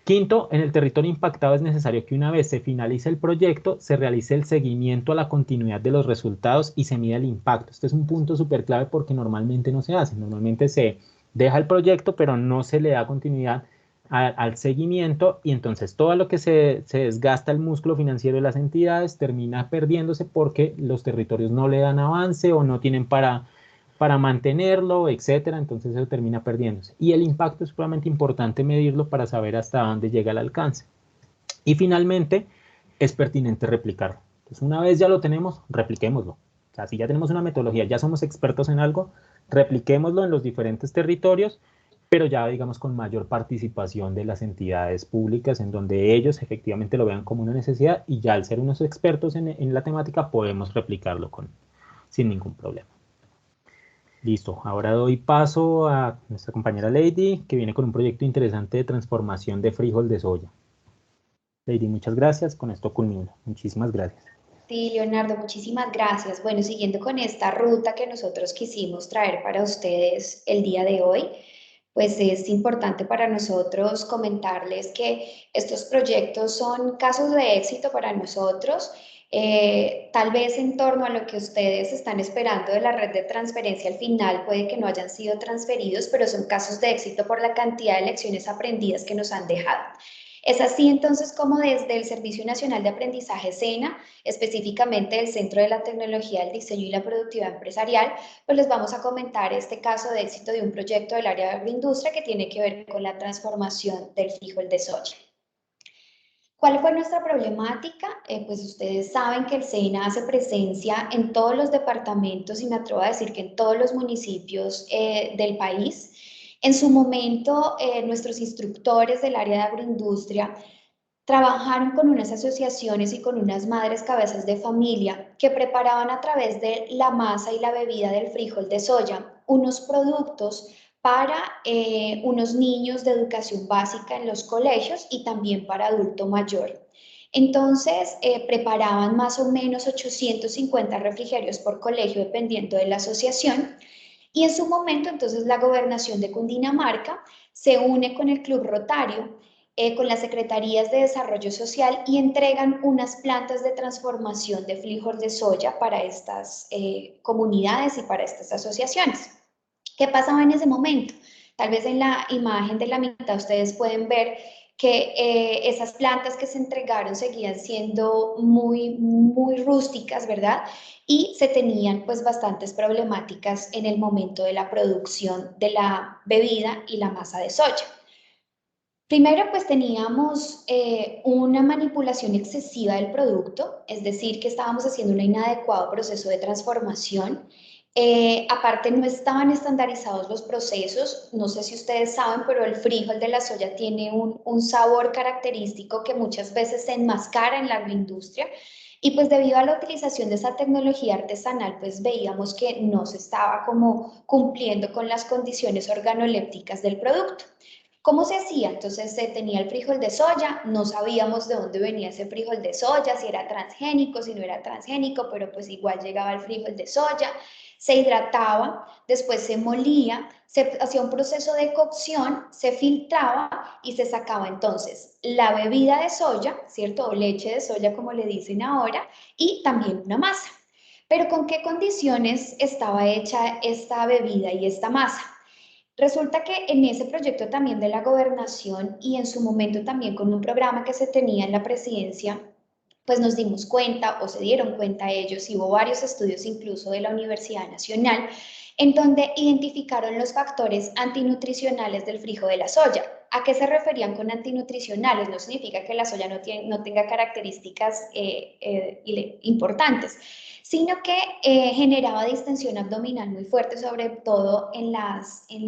Quinto, en el territorio impactado es necesario que una vez se finalice el proyecto, se realice el seguimiento a la continuidad de los resultados y se mida el impacto. Este es un punto súper clave porque normalmente no se hace. Normalmente se deja el proyecto, pero no se le da continuidad al seguimiento y entonces todo lo que se desgasta el músculo financiero de las entidades termina perdiéndose porque los territorios no le dan avance o no tienen para mantenerlo, etcétera, entonces eso termina perdiéndose. Y el impacto es sumamente importante medirlo para saber hasta dónde llega el alcance. Y finalmente, es pertinente replicarlo. Entonces, una vez ya lo tenemos, repliquémoslo. O sea, si ya tenemos una metodología, ya somos expertos en algo, repliquémoslo en los diferentes territorios, pero ya, digamos, con mayor participación de las entidades públicas, en donde ellos efectivamente lo vean como una necesidad, y ya al ser unos expertos en la temática, podemos replicarlo sin ningún problema. Listo, ahora doy paso a nuestra compañera Lady, que viene con un proyecto interesante de transformación de frijol de soya. Lady, muchas gracias. Con esto culmino. Muchísimas gracias. Sí, Leonardo, muchísimas gracias. Bueno, siguiendo con esta ruta que nosotros quisimos traer para ustedes el día de hoy, pues es importante para nosotros comentarles que estos proyectos son casos de éxito para nosotros. Tal vez en torno a lo que ustedes están esperando de la red de transferencia al final puede que no hayan sido transferidos, pero son casos de éxito por la cantidad de lecciones aprendidas que nos han dejado. Es así entonces como desde el Servicio Nacional de Aprendizaje SENA, específicamente el Centro de la Tecnología, el Diseño y la Productividad Empresarial, pues les vamos a comentar este caso de éxito de un proyecto del área de agroindustria que tiene que ver con la transformación del frijol de soya. ¿Cuál fue nuestra problemática? Pues ustedes saben que el SENA hace presencia en todos los departamentos y me atrevo a decir que en todos los municipios del país. En su momento, nuestros instructores del área de agroindustria trabajaron con unas asociaciones y con unas madres cabezas de familia que preparaban a través de la masa y la bebida del frijol de soya unos productos para unos niños de educación básica en los colegios y también para adulto mayor. Entonces, preparaban más o menos 850 refrigerios por colegio, dependiendo de la asociación. Y en su momento, entonces, la gobernación de Cundinamarca se une con el Club Rotario, con las Secretarías de Desarrollo Social y entregan unas plantas de transformación de frijol de soya para estas comunidades y para estas asociaciones. ¿Qué pasaba en ese momento? Tal vez en la imagen de la mitad ustedes pueden ver que esas plantas que se entregaron seguían siendo muy rústicas, ¿verdad? Y se tenían pues bastantes problemáticas en el momento de la producción de la bebida y la masa de soya. Primero, pues teníamos una manipulación excesiva del producto, es decir, que estábamos haciendo un inadecuado proceso de transformación. Aparte, no estaban estandarizados los procesos. No sé si ustedes saben, pero el frijol de la soya tiene un sabor característico que muchas veces se enmascara en la agroindustria. Y pues debido a la utilización de esa tecnología artesanal, pues veíamos que no se estaba como cumpliendo con las condiciones organolépticas del producto. ¿Cómo se hacía? Entonces se tenía el frijol de soya, no sabíamos de dónde venía ese frijol de soya, si era transgénico, si no era transgénico, pero pues igual llegaba el frijol de soya, se hidrataba, después se molía, se hacía un proceso de cocción, se filtraba y se sacaba entonces la bebida de soya, ¿cierto? O leche de soya como le dicen ahora, y también una masa. Pero ¿con qué condiciones estaba hecha esta bebida y esta masa? Resulta que en ese proyecto también de la gobernación y en su momento también con un programa que se tenía en la presidencia, pues nos dimos cuenta o se dieron cuenta ellos, y hubo varios estudios incluso de la Universidad Nacional, en donde identificaron los factores antinutricionales del frijol de la soya. ¿A qué se referían con antinutricionales? No significa que la soya no tenga características importantes, sino que generaba distensión abdominal muy fuerte, sobre todo en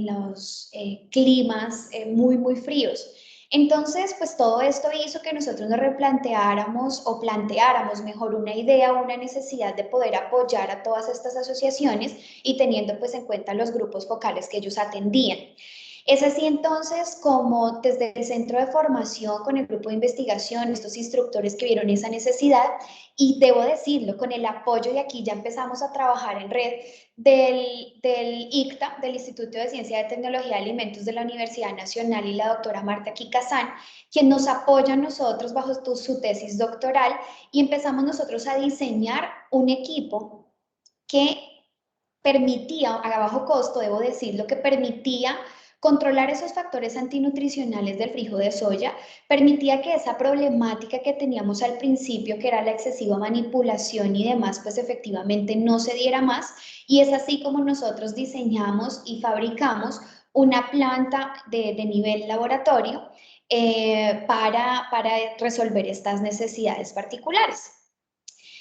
los climas muy fríos. Entonces, pues todo esto hizo que nosotros nos replanteáramos o planteáramos mejor una idea o una necesidad de poder apoyar a todas estas asociaciones y teniendo pues en cuenta los grupos focales que ellos atendían. Es así entonces como desde el centro de formación con el grupo de investigación, estos instructores que vieron esa necesidad, y debo decirlo, con el apoyo, y aquí ya empezamos a trabajar en red del ICTA, del Instituto de Ciencia y Tecnología de Alimentos de la Universidad Nacional, y la doctora Marta Kikazán, quien nos apoya a nosotros bajo su tesis doctoral, y empezamos nosotros a diseñar un equipo que permitía, a bajo costo, debo decirlo, que permitía controlar esos factores antinutricionales del frijol de soya, permitía que esa problemática que teníamos al principio, que era la excesiva manipulación y demás, pues efectivamente no se diera más, y es así como nosotros diseñamos y fabricamos una planta de nivel laboratorio para resolver estas necesidades particulares.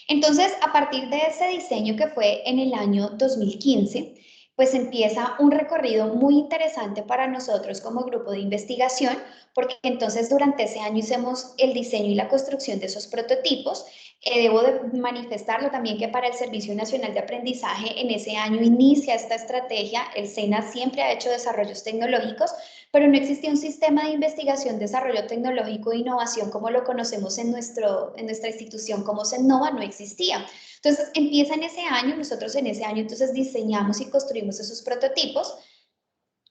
Entonces, a partir de ese diseño que fue en el año 2015, pues empieza un recorrido muy interesante para nosotros como grupo de investigación, porque entonces durante ese año hicimos el diseño y la construcción de esos prototipos. Debo de manifestarlo también que para el Servicio Nacional de Aprendizaje en ese año inicia esta estrategia. El SENA siempre ha hecho desarrollos tecnológicos, pero no existía un sistema de investigación, desarrollo tecnológico e innovación como lo conocemos en nuestra institución como CENNOVA, no existía. Entonces empieza en ese año, nosotros en ese año entonces diseñamos y construimos esos prototipos.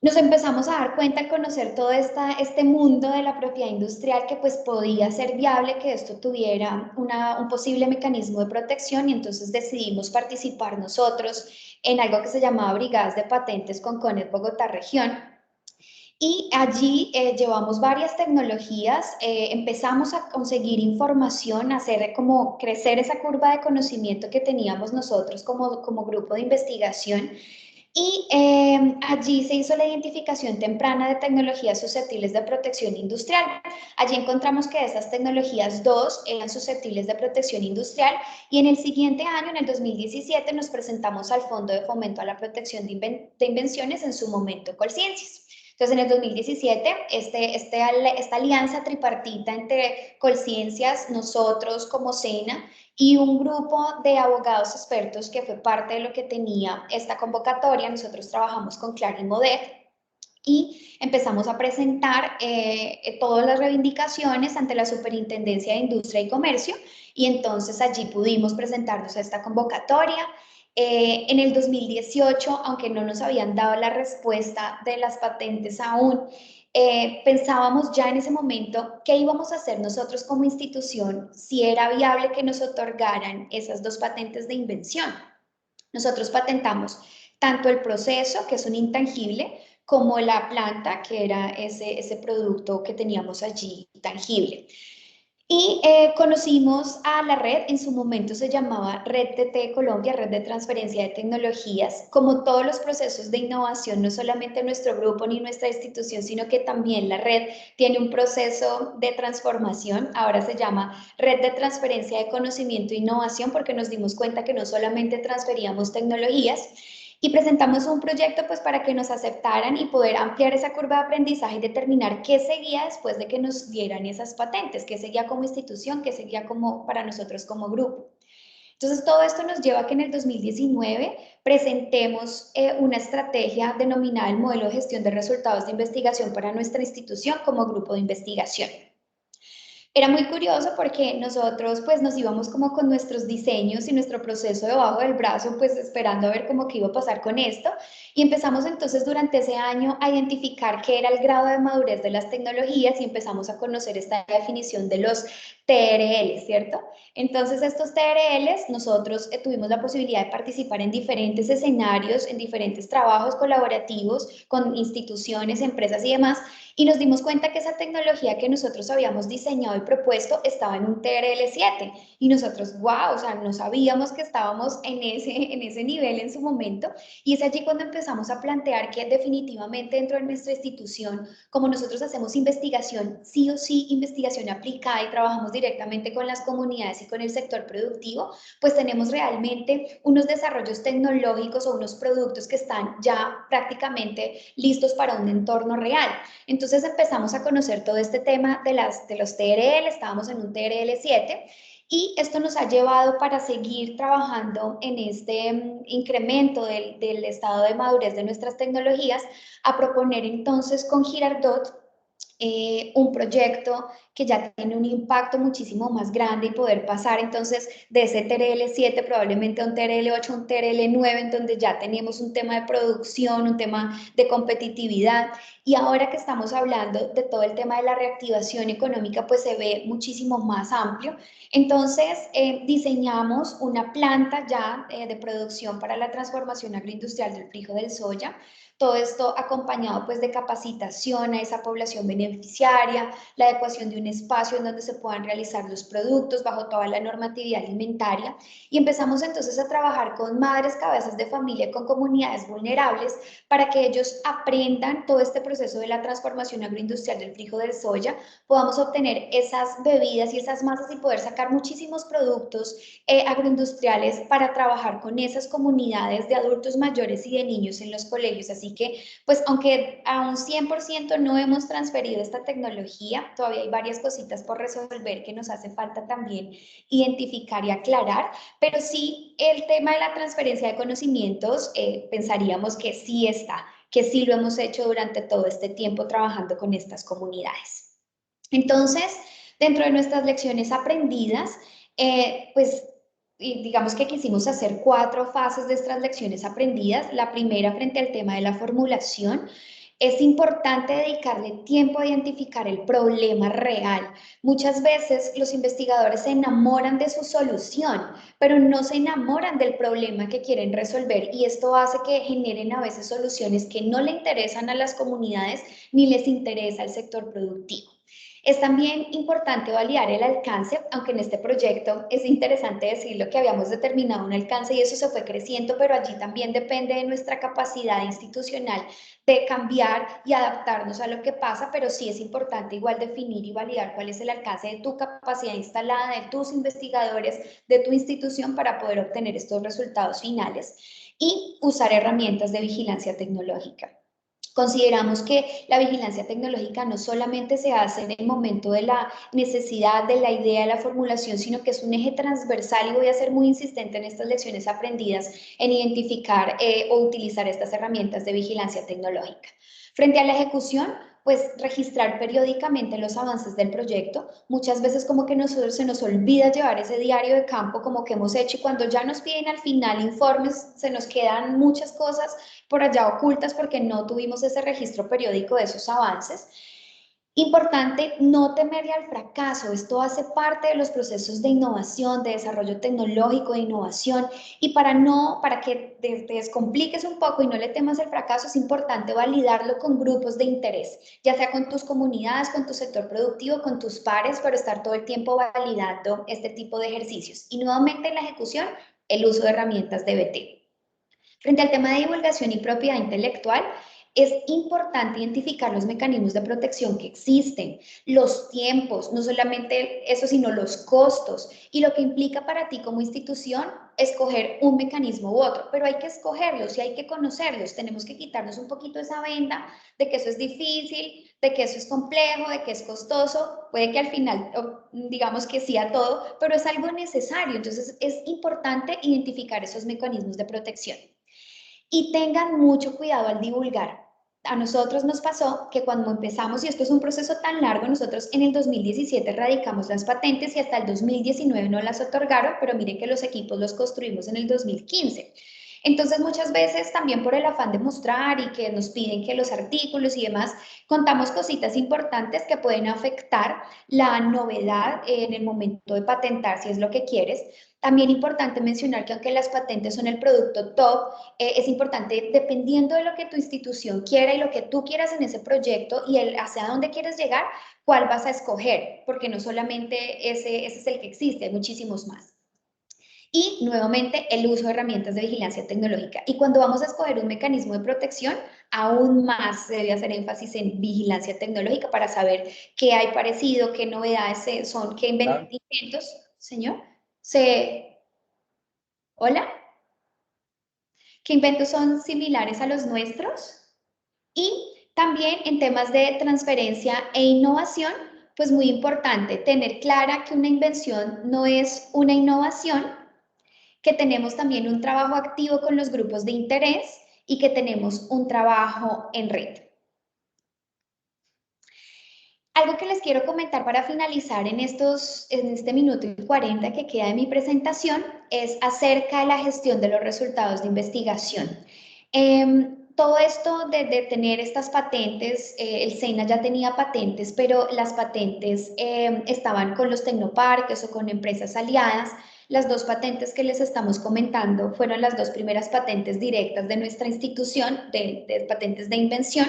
Nos empezamos a dar cuenta, a conocer todo este mundo de la propiedad industrial, que pues podía ser viable que esto tuviera un posible mecanismo de protección, y entonces decidimos participar nosotros en algo que se llamaba Brigadas de Patentes con CONET Bogotá Región. Y allí llevamos varias tecnologías, empezamos a conseguir información, a hacer como crecer esa curva de conocimiento que teníamos nosotros como grupo de investigación. Y allí se hizo la identificación temprana de tecnologías susceptibles de protección industrial. Allí encontramos que esas tecnologías 2 eran susceptibles de protección industrial, y en el siguiente año, en el 2017, nos presentamos al Fondo de Fomento a la Protección de Invenciones, en su momento Colciencias. Entonces, en el 2017, esta alianza tripartita entre Colciencias, nosotros como SENA y un grupo de abogados expertos que fue parte de lo que tenía esta convocatoria, nosotros trabajamos con Clarimodec y empezamos a presentar todas las reivindicaciones ante la Superintendencia de Industria y Comercio, y entonces allí pudimos presentarnos a esta convocatoria. En el 2018, aunque no nos habían dado la respuesta de las patentes aún, pensábamos ya en ese momento qué íbamos a hacer nosotros como institución si era viable que nos otorgaran esas 2 patentes de invención. Nosotros patentamos tanto el proceso, que es un intangible, como la planta, que era ese producto que teníamos allí tangible. Y conocimos a la red, en su momento se llamaba Red TT Colombia, Red de Transferencia de Tecnologías. Como todos los procesos de innovación, no solamente nuestro grupo ni nuestra institución, sino que también la red tiene un proceso de transformación. Ahora se llama Red de Transferencia de Conocimiento e Innovación, porque nos dimos cuenta que no solamente transferíamos tecnologías, y presentamos un proyecto pues para que nos aceptaran y poder ampliar esa curva de aprendizaje y determinar qué seguía después de que nos dieran esas patentes, qué seguía como institución, qué seguía como para nosotros como grupo. Entonces, todo esto nos lleva a que en el 2019 presentemos una estrategia denominada el Modelo de Gestión de Resultados de Investigación para nuestra institución como grupo de investigación. Era muy curioso porque nosotros pues nos íbamos como con nuestros diseños y nuestro proceso debajo del brazo, pues esperando a ver cómo qué iba a pasar con esto, y empezamos entonces durante ese año a identificar qué era el grado de madurez de las tecnologías y empezamos a conocer esta definición de los TRL, ¿cierto? Entonces estos TRLs nosotros tuvimos la posibilidad de participar en diferentes escenarios, en diferentes trabajos colaborativos con instituciones, empresas y demás, y nos dimos cuenta que esa tecnología que nosotros habíamos diseñado y propuesto estaba en un TRL7, y nosotros, wow, o sea, no sabíamos que estábamos en ese nivel en su momento, y es allí cuando empezamos a plantear que definitivamente dentro de nuestra institución, como nosotros hacemos investigación, sí o sí, investigación aplicada y trabajamos directamente con las comunidades y con el sector productivo, pues tenemos realmente unos desarrollos tecnológicos o unos productos que están ya prácticamente listos para un entorno real. Entonces empezamos a conocer todo este tema de los TRL, estábamos en un TRL7, y esto nos ha llevado para seguir trabajando en este incremento del estado de madurez de nuestras tecnologías, a proponer entonces con Girardot un proyecto que ya tiene un impacto muchísimo más grande y poder pasar entonces de ese TRL7 probablemente a un TRL8, un TRL9, en donde ya tenemos un tema de producción, un tema de competitividad, y ahora que estamos hablando de todo el tema de la reactivación económica, pues se ve muchísimo más amplio. Entonces diseñamos una planta ya de producción para la transformación agroindustrial del frijol del soya. Todo esto acompañado pues de capacitación a esa población beneficiaria, la adecuación de un espacio en donde se puedan realizar los productos bajo toda la normatividad alimentaria, y empezamos entonces a trabajar con madres, cabezas de familia, con comunidades vulnerables, para que ellos aprendan todo este proceso de la transformación agroindustrial del frijol del soya, podamos obtener esas bebidas y esas masas y poder sacar muchísimos productos agroindustriales para trabajar con esas comunidades de adultos mayores y de niños en los colegios. Así que, pues, aunque a un 100% no hemos transferido esta tecnología, todavía hay varias cositas por resolver que nos hace falta también identificar y aclarar, pero sí el tema de la transferencia de conocimientos, pensaríamos que sí está, que sí lo hemos hecho durante todo este tiempo trabajando con estas comunidades. Entonces, dentro de nuestras lecciones aprendidas, pues digamos que quisimos hacer 4 fases de estas lecciones aprendidas. La primera, frente al tema de la formulación, es importante dedicarle tiempo a identificar el problema real. Muchas veces los investigadores se enamoran de su solución, pero no se enamoran del problema que quieren resolver, y esto hace que generen a veces soluciones que no le interesan a las comunidades ni les interesa al sector productivo. Es también importante validar el alcance, aunque en este proyecto es interesante decirlo que habíamos determinado un alcance y eso se fue creciendo, pero allí también depende de nuestra capacidad institucional de cambiar y adaptarnos a lo que pasa, pero sí es importante igual definir y validar cuál es el alcance de tu capacidad instalada, de tus investigadores, de tu institución, para poder obtener estos resultados finales y usar herramientas de vigilancia tecnológica. Consideramos que la vigilancia tecnológica no solamente se hace en el momento de la necesidad, de la idea, de la formulación, sino que es un eje transversal y voy a ser muy insistente en estas lecciones aprendidas en identificar o utilizar estas herramientas de vigilancia tecnológica. Frente a la ejecución, pues registrar periódicamente los avances del proyecto. Muchas veces como que nosotros se nos olvida llevar ese diario de campo como que hemos hecho y cuando ya nos piden al final informes se nos quedan muchas cosas por allá ocultas porque no tuvimos ese registro periódico de esos avances. Importante no temerle al fracaso, esto hace parte de los procesos de innovación, de desarrollo tecnológico, de innovación, y para que te descompliques un poco y no le temas al fracaso, es importante validarlo con grupos de interés, ya sea con tus comunidades, con tu sector productivo, con tus pares, pero estar todo el tiempo validando este tipo de ejercicios. Y nuevamente en la ejecución, el uso de herramientas de BT. Frente al tema de divulgación y propiedad intelectual, es importante identificar los mecanismos de protección que existen, los tiempos, no solamente eso, sino los costos y lo que implica para ti como institución escoger un mecanismo u otro, pero hay que escogerlos y hay que conocerlos, tenemos que quitarnos un poquito esa venda de que eso es difícil, de que eso es complejo, de que es costoso, puede que al final digamos que sí a todo, pero es algo necesario, entonces es importante identificar esos mecanismos de protección. Y tengan mucho cuidado al divulgar. A nosotros nos pasó que cuando empezamos, y esto es un proceso tan largo, nosotros en el 2017 radicamos las patentes y hasta el 2019 no las otorgaron, pero miren que los equipos los construimos en el 2015. Entonces muchas veces también por el afán de mostrar y que nos piden que los artículos y demás, contamos cositas importantes que pueden afectar la novedad en el momento de patentar si es lo que quieres. También importante mencionar que aunque las patentes son el producto top, es importante, dependiendo de lo que tu institución quiera y lo que tú quieras en ese proyecto y hacia dónde quieres llegar, cuál vas a escoger, porque no solamente ese es el que existe, hay muchísimos más. Y nuevamente el uso de herramientas de vigilancia tecnológica. Y cuando vamos a escoger un mecanismo de protección, aún más se debe hacer énfasis en vigilancia tecnológica para saber qué hay parecido, qué novedades son, qué inventos, señor, ¿hola? ¿Qué inventos son similares a los nuestros? Y también en temas de transferencia e innovación, pues muy importante tener clara que una invención no es una innovación, que tenemos también un trabajo activo con los grupos de interés y que tenemos un trabajo en red. Algo que les quiero comentar para finalizar en este minuto y 40 que queda de mi presentación es acerca de la gestión de los resultados de investigación. Todo esto de tener estas patentes, el SENA ya tenía patentes, pero las patentes estaban con los tecnoparques o con empresas aliadas. Las dos patentes que les estamos comentando fueron las dos primeras patentes directas de nuestra institución, de patentes de invención.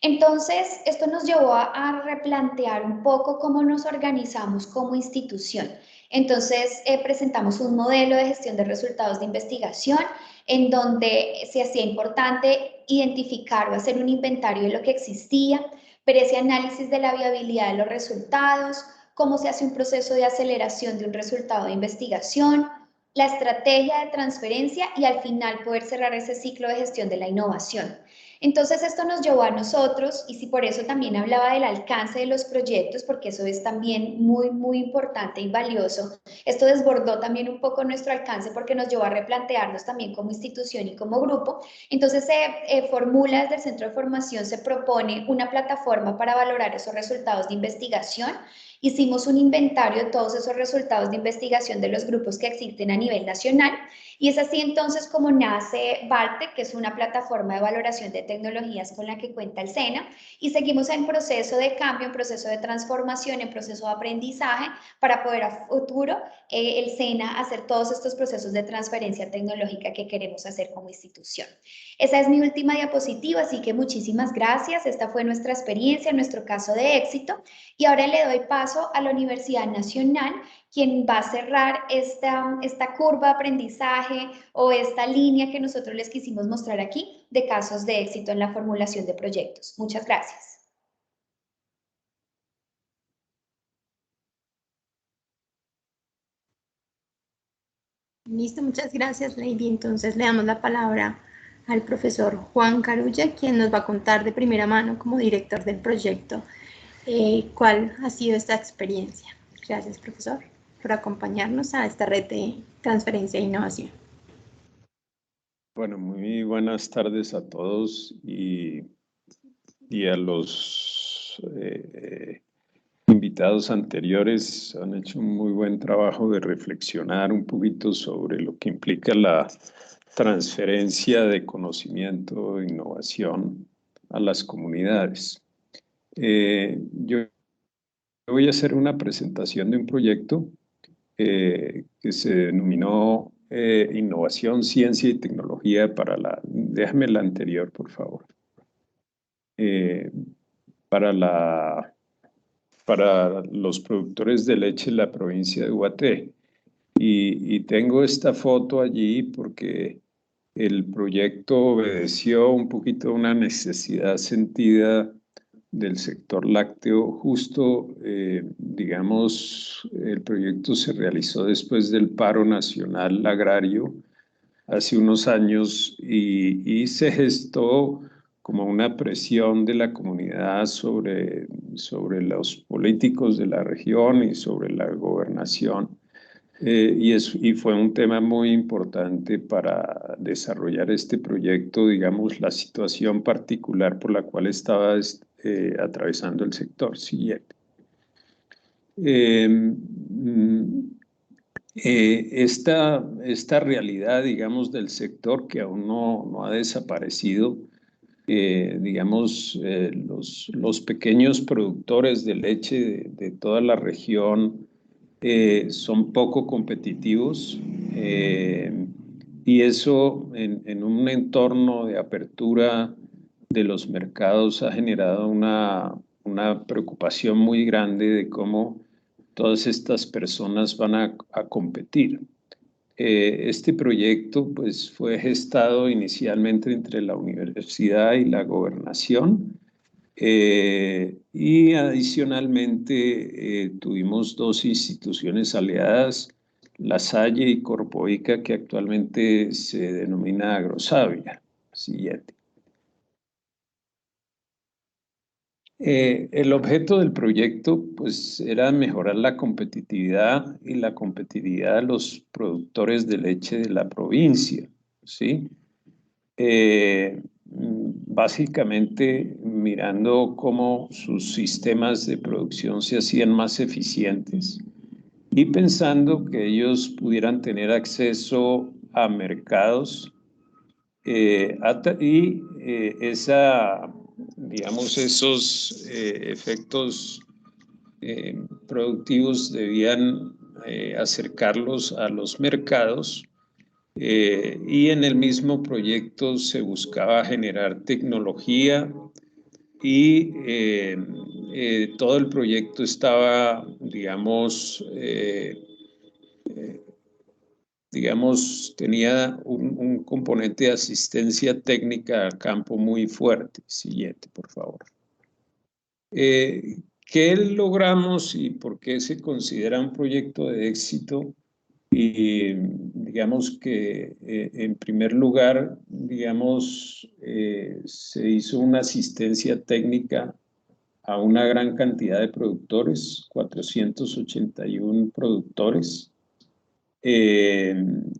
Entonces, esto nos llevó a replantear un poco cómo nos organizamos como institución. Entonces, presentamos un modelo de gestión de resultados de investigación en donde se hacía importante identificar o hacer un inventario de lo que existía, ver ese análisis de la viabilidad de los resultados, cómo se hace un proceso de aceleración de un resultado de investigación, la estrategia de transferencia y al final poder cerrar ese ciclo de gestión de la innovación. Entonces esto nos llevó a nosotros, y si por eso también hablaba del alcance de los proyectos, porque eso es también muy importante y valioso, esto desbordó también un poco nuestro alcance porque nos llevó a replantearnos también como institución y como grupo. Entonces se formula desde el Centro de Formación, se propone una plataforma para valorar esos resultados de investigación. Hicimos un inventario de todos esos resultados de investigación de los grupos que existen a nivel nacional y es así entonces como nace VALTEC, que es una plataforma de valoración de tecnologías con la que cuenta el SENA y seguimos en proceso de cambio, en proceso de transformación, en proceso de aprendizaje para poder a futuro el SENA hacer todos estos procesos de transferencia tecnológica que queremos hacer como institución. Esa es mi última diapositiva, así que muchísimas gracias. Esta fue nuestra experiencia, nuestro caso de éxito. Y ahora le doy paso a la Universidad Nacional, quien va a cerrar esta curva de aprendizaje o esta línea que nosotros les quisimos mostrar aquí de casos de éxito en la formulación de proyectos. Muchas gracias. Listo, muchas gracias, Lady. Entonces le damos la palabra al profesor Juan Carulla, quien nos va a contar de primera mano como director del proyecto cuál ha sido esta experiencia. Gracias, profesor, por acompañarnos a esta red de transferencia e innovación. Bueno, muy buenas tardes a todos y a los invitados anteriores. Han hecho un muy buen trabajo de reflexionar un poquito sobre lo que implica la transferencia de conocimiento e innovación a las comunidades. Yo voy a hacer una presentación de un proyecto que se denominó Innovación, Ciencia y Tecnología para la... Déjame la anterior, por favor. Para los productores de leche en la provincia de Ubaté. Y tengo esta foto allí porque el proyecto obedeció un poquito a una necesidad sentida del sector lácteo. Justo, digamos, el proyecto se realizó después del paro nacional agrario hace unos años y se gestó como una presión de la comunidad sobre los políticos de la región y sobre la gobernación. Y fue un tema muy importante para desarrollar este proyecto, digamos, la situación particular por la cual estaba atravesando el sector. Siguiente. Esta realidad, digamos, del sector que aún no ha desaparecido, digamos, los pequeños productores de leche de toda la región son poco competitivos y eso en un entorno de apertura de los mercados ha generado una preocupación muy grande de cómo todas estas personas van a competir. Este proyecto pues, fue gestado inicialmente entre la universidad y la gobernación y adicionalmente tuvimos dos instituciones aliadas, La Salle y Corpoica, que actualmente se denomina Agrosavia. Siguiente. El objeto del proyecto pues, era mejorar la competitividad y la competitividad de los productores de leche de la provincia, ¿sí? Básicamente mirando cómo sus sistemas de producción se hacían más eficientes y pensando que ellos pudieran tener acceso a mercados digamos, esos efectos productivos debían acercarlos a los mercados y en el mismo proyecto se buscaba generar tecnología y todo el proyecto estaba, digamos, tenía un componente de asistencia técnica al campo muy fuerte. Siguiente, por favor. ¿Qué logramos y por qué se considera un proyecto de éxito? Y digamos que en primer lugar, digamos, se hizo una asistencia técnica a una gran cantidad de productores, 481 productores.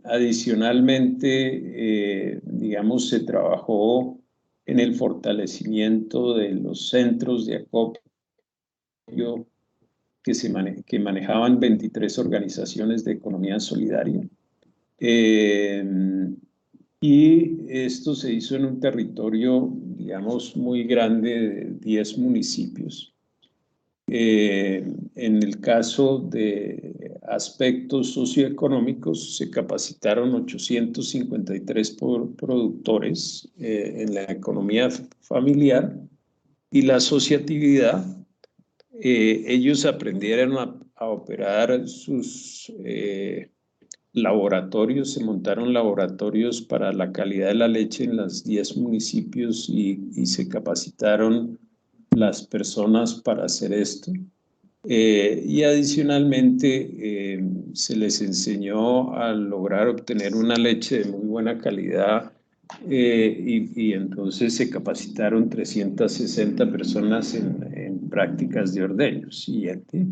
Adicionalmente, digamos, se trabajó en el fortalecimiento de los centros de acopio que manejaban 23 organizaciones de economía solidaria. Y esto se hizo en un territorio, digamos, muy grande de 10 municipios. En el caso de aspectos socioeconómicos, se capacitaron 853 productores en la economía familiar y la asociatividad. Ellos aprendieron a operar sus laboratorios, se montaron laboratorios para la calidad de la leche en los 10 municipios y se capacitaron las personas para hacer esto. Y adicionalmente se les enseñó a lograr obtener una leche de muy buena calidad y entonces se capacitaron 360 personas en prácticas de ordeño. Siguiente.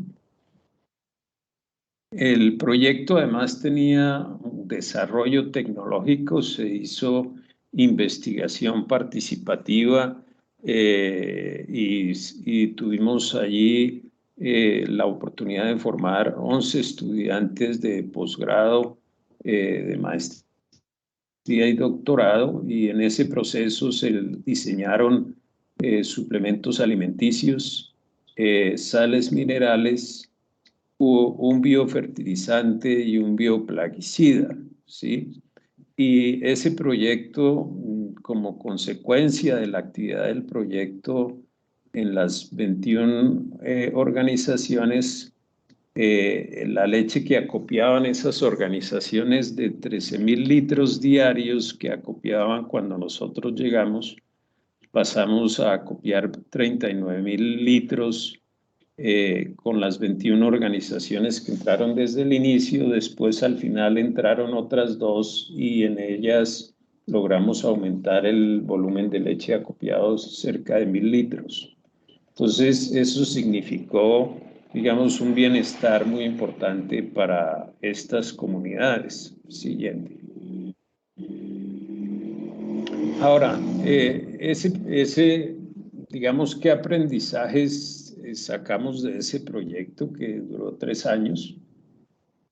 El proyecto además tenía un desarrollo tecnológico, se hizo investigación participativa y tuvimos allí la oportunidad de formar 11 estudiantes de posgrado, de maestría y doctorado, y en ese proceso se diseñaron suplementos alimenticios, sales minerales, un biofertilizante y un bioplaguicida, ¿sí? Y ese proyecto, como consecuencia de la actividad del proyecto en las 21 organizaciones, la leche que acopiaban esas organizaciones de 13.000 litros diarios que acopiaban cuando nosotros llegamos, pasamos a acopiar 39.000 litros con las 21 organizaciones que entraron desde el inicio. Después al final entraron otras 2 y en ellas logramos aumentar el volumen de leche acopiado cerca de 1.000 litros. Entonces eso significó, digamos, un bienestar muy importante para estas comunidades. Siguiente. Ahora, digamos, ¿qué aprendizajes sacamos de ese proyecto que duró 3 años?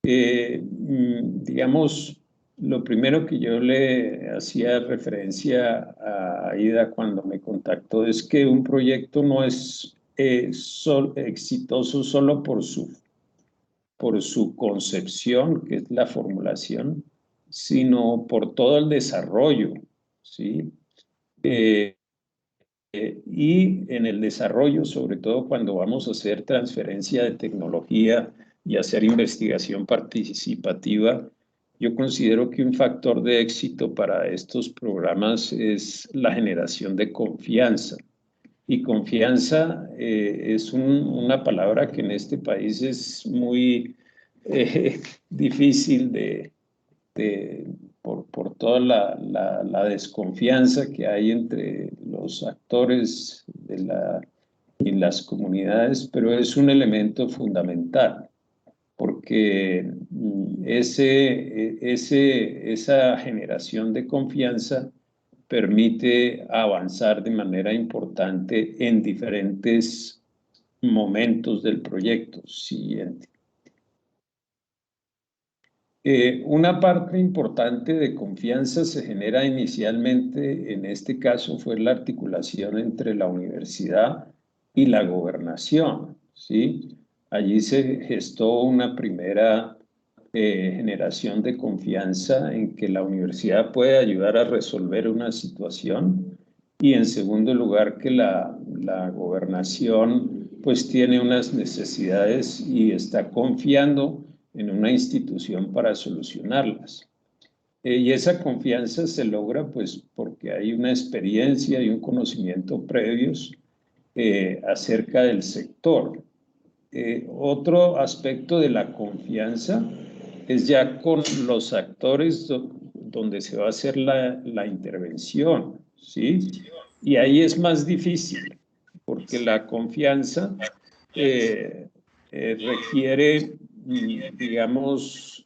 Digamos, lo primero que yo le hacía referencia a Aida cuando me contactó es que un proyecto no es exitoso solo por su concepción, que es la formulación, sino por todo el desarrollo, ¿sí? Y en el desarrollo, sobre todo cuando vamos a hacer transferencia de tecnología y hacer investigación participativa, yo considero que un factor de éxito para estos programas es la generación de confianza. Y confianza es una palabra que en este país es muy difícil por toda la desconfianza que hay entre los actores y las comunidades, pero es un elemento fundamental, porque esa generación de confianza permite avanzar de manera importante en diferentes momentos del proyecto. Siguiente. Una parte importante de confianza se genera inicialmente, en este caso fue la articulación entre la universidad y la gobernación, ¿sí? Allí se gestó una primera generación de confianza en que la universidad puede ayudar a resolver una situación, y en segundo lugar que la gobernación pues tiene unas necesidades y está confiando en una institución para solucionarlas. Y esa confianza se logra pues porque hay una experiencia y un conocimiento previos acerca del sector. Otro aspecto de la confianza es ya con los actores donde se va a hacer la intervención, ¿sí? Y ahí es más difícil, porque la confianza requiere, digamos,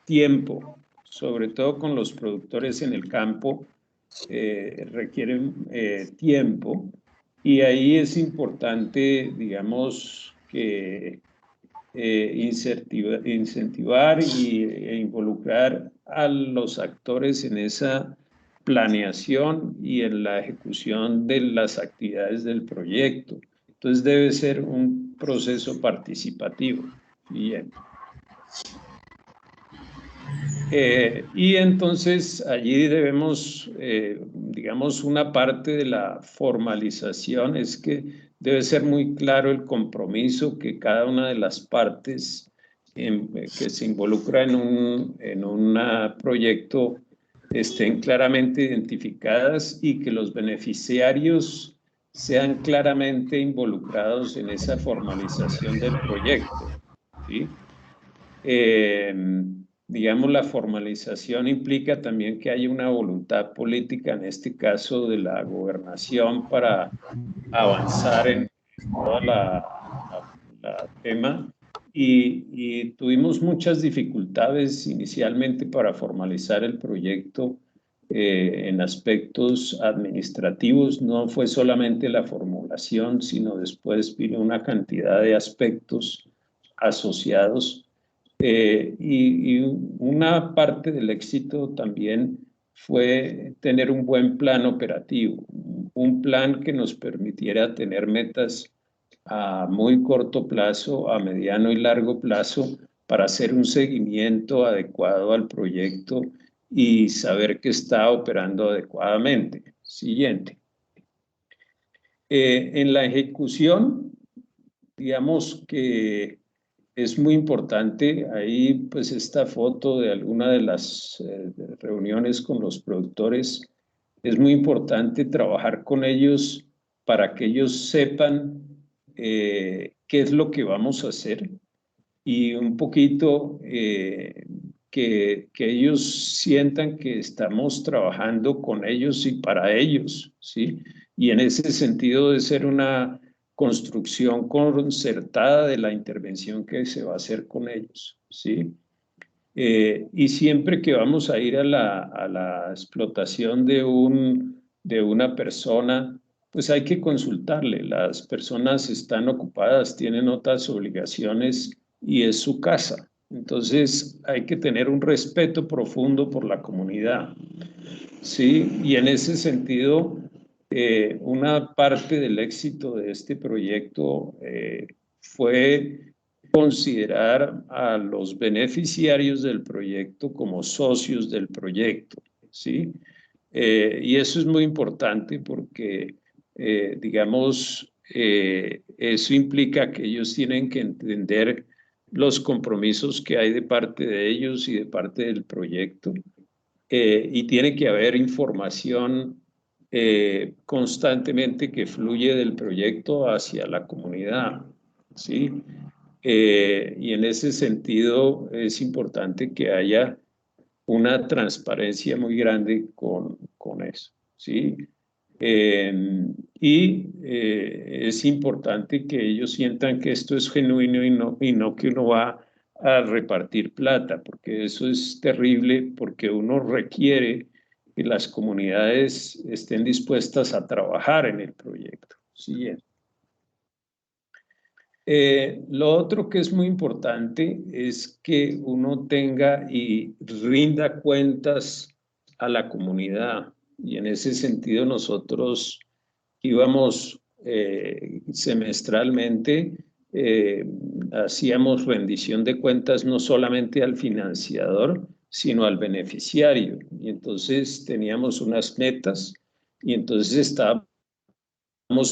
tiempo, sobre todo con los productores en el campo, requieren tiempo, y ahí es importante, digamos, que incentivar e involucrar a los actores en esa planeación y en la ejecución de las actividades del proyecto. Entonces debe ser un proceso participativo. Bien. Y entonces allí debemos, digamos, una parte de la formalización es que debe ser muy claro el compromiso que cada una de las partes que se involucra en un proyecto estén claramente identificadas y que los beneficiarios sean claramente involucrados en esa formalización del proyecto, ¿sí? digamos, la formalización implica también que haya una voluntad política, en este caso de la gobernación, para avanzar en todo la tema. Y tuvimos muchas dificultades inicialmente para formalizar el proyecto en aspectos administrativos. No fue solamente la formulación, sino después vino una cantidad de aspectos asociados. Y una parte del éxito también fue tener un buen plan operativo, un plan que nos permitiera tener metas a muy corto plazo, a mediano y largo plazo, para hacer un seguimiento adecuado al proyecto y saber que está operando adecuadamente. Siguiente. En la ejecución, digamos que es muy importante, ahí pues esta foto de alguna de las reuniones con los productores, es muy importante trabajar con ellos para que ellos sepan qué es lo que vamos a hacer y un poquito que ellos sientan que estamos trabajando con ellos y para ellos, ¿sí? Y en ese sentido de ser una construcción concertada de la intervención que se va a hacer con ellos, ¿sí? Y siempre que vamos a ir a la explotación de una persona, pues hay que consultarle. Las personas están ocupadas, tienen otras obligaciones y es su casa. Entonces hay que tener un respeto profundo por la comunidad, ¿sí? Y en ese sentido, una parte del éxito de este proyecto fue considerar a los beneficiarios del proyecto como socios del proyecto, ¿sí? Y eso es muy importante porque, digamos, eso implica que ellos tienen que entender los compromisos que hay de parte de ellos y de parte del proyecto. Y tiene que haber información constantemente que fluye del proyecto hacia la comunidad, ¿sí? Y en ese sentido es importante que haya una transparencia muy grande con eso, ¿sí? Es importante que ellos sientan que esto es genuino y no que uno va a repartir plata, porque eso es terrible, porque uno requiere que las comunidades estén dispuestas a trabajar en el proyecto. Siguiente. Lo otro que es muy importante es que uno tenga y rinda cuentas a la comunidad. Y en ese sentido nosotros íbamos semestralmente, hacíamos rendición de cuentas no solamente al financiador, sino al beneficiario. Y entonces teníamos unas metas y entonces estábamos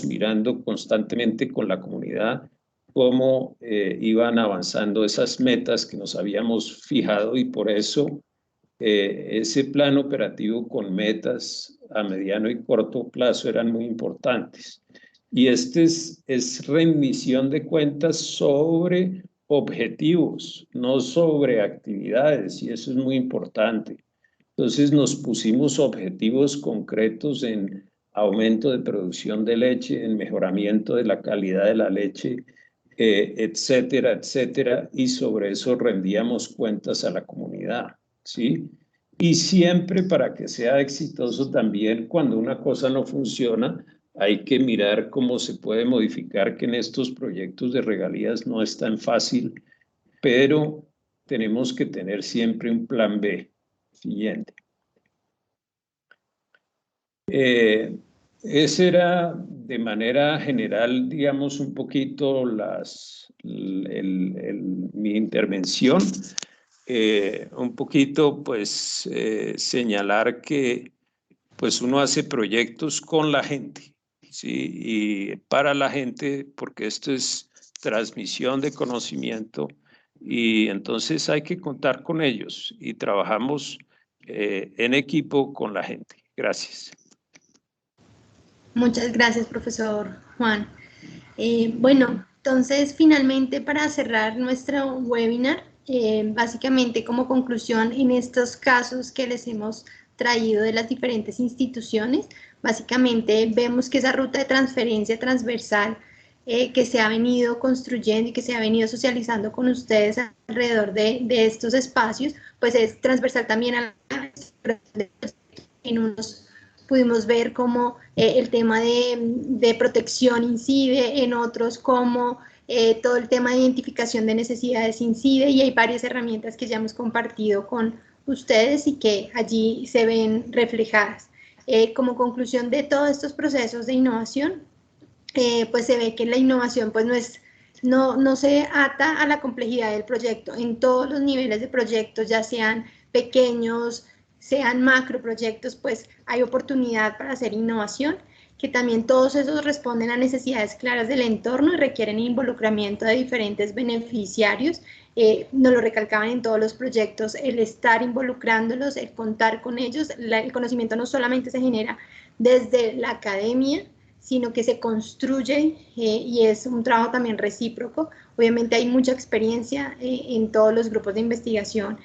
mirando constantemente con la comunidad cómo iban avanzando esas metas que nos habíamos fijado y por eso ese plan operativo con metas a mediano y corto plazo eran muy importantes. Y este es rendición de cuentas sobre objetivos, no sobre actividades, y eso es muy importante. Entonces nos pusimos objetivos concretos en aumento de producción de leche, en mejoramiento de la calidad de la leche, etcétera, etcétera, y sobre eso rendíamos cuentas a la comunidad, ¿sí? Y siempre para que sea exitoso también, cuando una cosa no funciona, hay que mirar cómo se puede modificar, que en estos proyectos de regalías no es tan fácil, pero tenemos que tener siempre un plan B. Siguiente. Ese era de manera general, digamos, un poquito mi intervención. Un poquito, pues, señalar que pues uno hace proyectos con la gente, ¿sí? Y para la gente, porque esto es transmisión de conocimiento y entonces hay que contar con ellos y trabajamos en equipo con la gente. Gracias. Muchas gracias, profesor Juan. Bueno, entonces finalmente para cerrar nuestro webinar, básicamente como conclusión en estos casos que les hemos traído de las diferentes instituciones, básicamente vemos que esa ruta de transferencia transversal que se ha venido construyendo y que se ha venido socializando con ustedes alrededor de estos espacios, pues es transversal también a en unos pudimos ver cómo el tema de protección incide, en otros cómo todo el tema de identificación de necesidades incide, y hay varias herramientas que ya hemos compartido con ustedes y que allí se ven reflejadas. Como conclusión de todos estos procesos de innovación, pues se ve que la innovación pues no se ata a la complejidad del proyecto. En todos los niveles de proyectos, ya sean pequeños, sean macroproyectos, pues hay oportunidad para hacer innovación, que también todos esos responden a necesidades claras del entorno y requieren involucramiento de diferentes beneficiarios. Nos lo recalcaban en todos los proyectos, el estar involucrándolos, el contar con ellos. El conocimiento no solamente se genera desde la academia, sino que se construye y es un trabajo también recíproco. Obviamente hay mucha experiencia en todos los grupos de investigación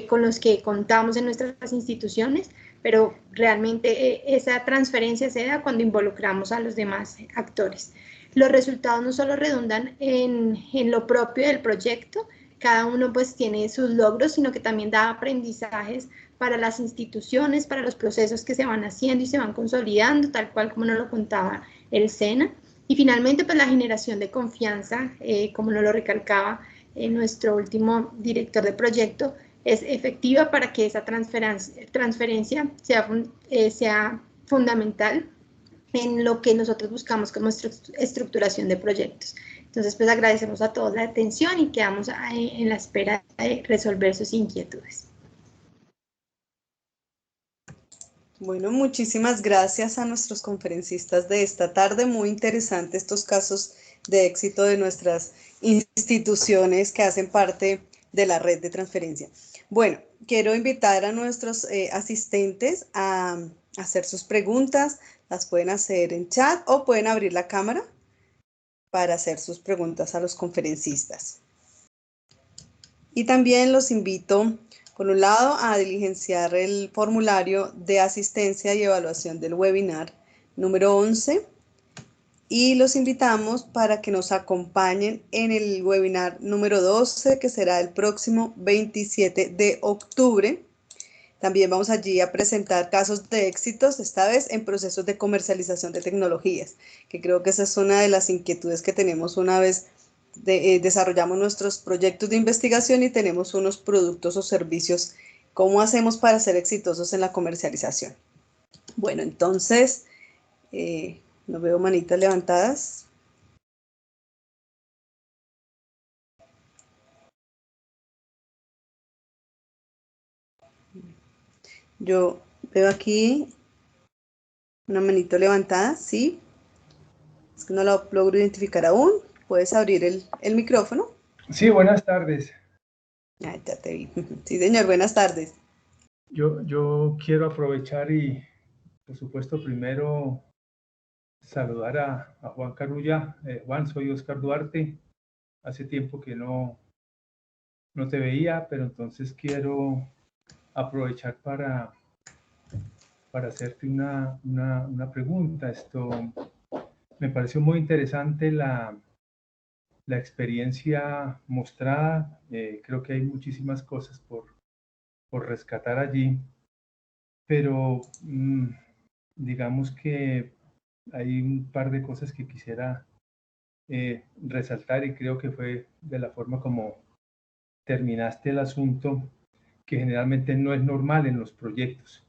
con los que contamos en nuestras instituciones, pero realmente esa transferencia se da cuando involucramos a los demás actores. Los resultados no solo redundan en lo propio del proyecto, cada uno pues tiene sus logros, sino que también da aprendizajes para las instituciones, para los procesos que se van haciendo y se van consolidando, tal cual como nos lo contaba el SENA. Y finalmente, pues la generación de confianza, como nos lo recalcaba nuestro último director de proyecto, es efectiva para que esa transferencia sea fundamental en lo que nosotros buscamos como estructuración de proyectos. Entonces, pues agradecemos a todos la atención y quedamos en la espera de resolver sus inquietudes. Bueno, muchísimas gracias a nuestros conferencistas de esta tarde. Muy interesante estos casos de éxito de nuestras instituciones que hacen parte de la red de transferencia. Bueno, quiero invitar a nuestros asistentes a hacer sus preguntas. Las pueden hacer en chat o pueden abrir la cámara para hacer sus preguntas a los conferencistas. Y también los invito, por un lado, a diligenciar el formulario de asistencia y evaluación del webinar número 11. Y los invitamos para que nos acompañen en el webinar número 12, que será el próximo 27 de octubre. También vamos allí a presentar casos de éxitos, esta vez en procesos de comercialización de tecnologías, que creo que esa es una de las inquietudes que tenemos una vez desarrollamos nuestros proyectos de investigación y tenemos unos productos o servicios. ¿Cómo hacemos para ser exitosos en la comercialización? Bueno, entonces, no veo manitas levantadas. Yo veo aquí una manito levantada, ¿sí? Es que no la logro identificar aún. ¿Puedes abrir el micrófono? Sí, buenas tardes. Ah, ya te vi. Sí, señor, buenas tardes. Yo quiero aprovechar y, por supuesto, primero saludar a Juan Carulla. Juan, soy Oscar Duarte. Hace tiempo que no te veía, pero entonces quiero aprovechar para hacerte una pregunta. Me pareció muy interesante la experiencia mostrada. Creo que hay muchísimas cosas por rescatar allí, pero digamos que hay un par de cosas que quisiera resaltar, y creo que fue de la forma como terminaste el asunto, que generalmente no es normal en los proyectos.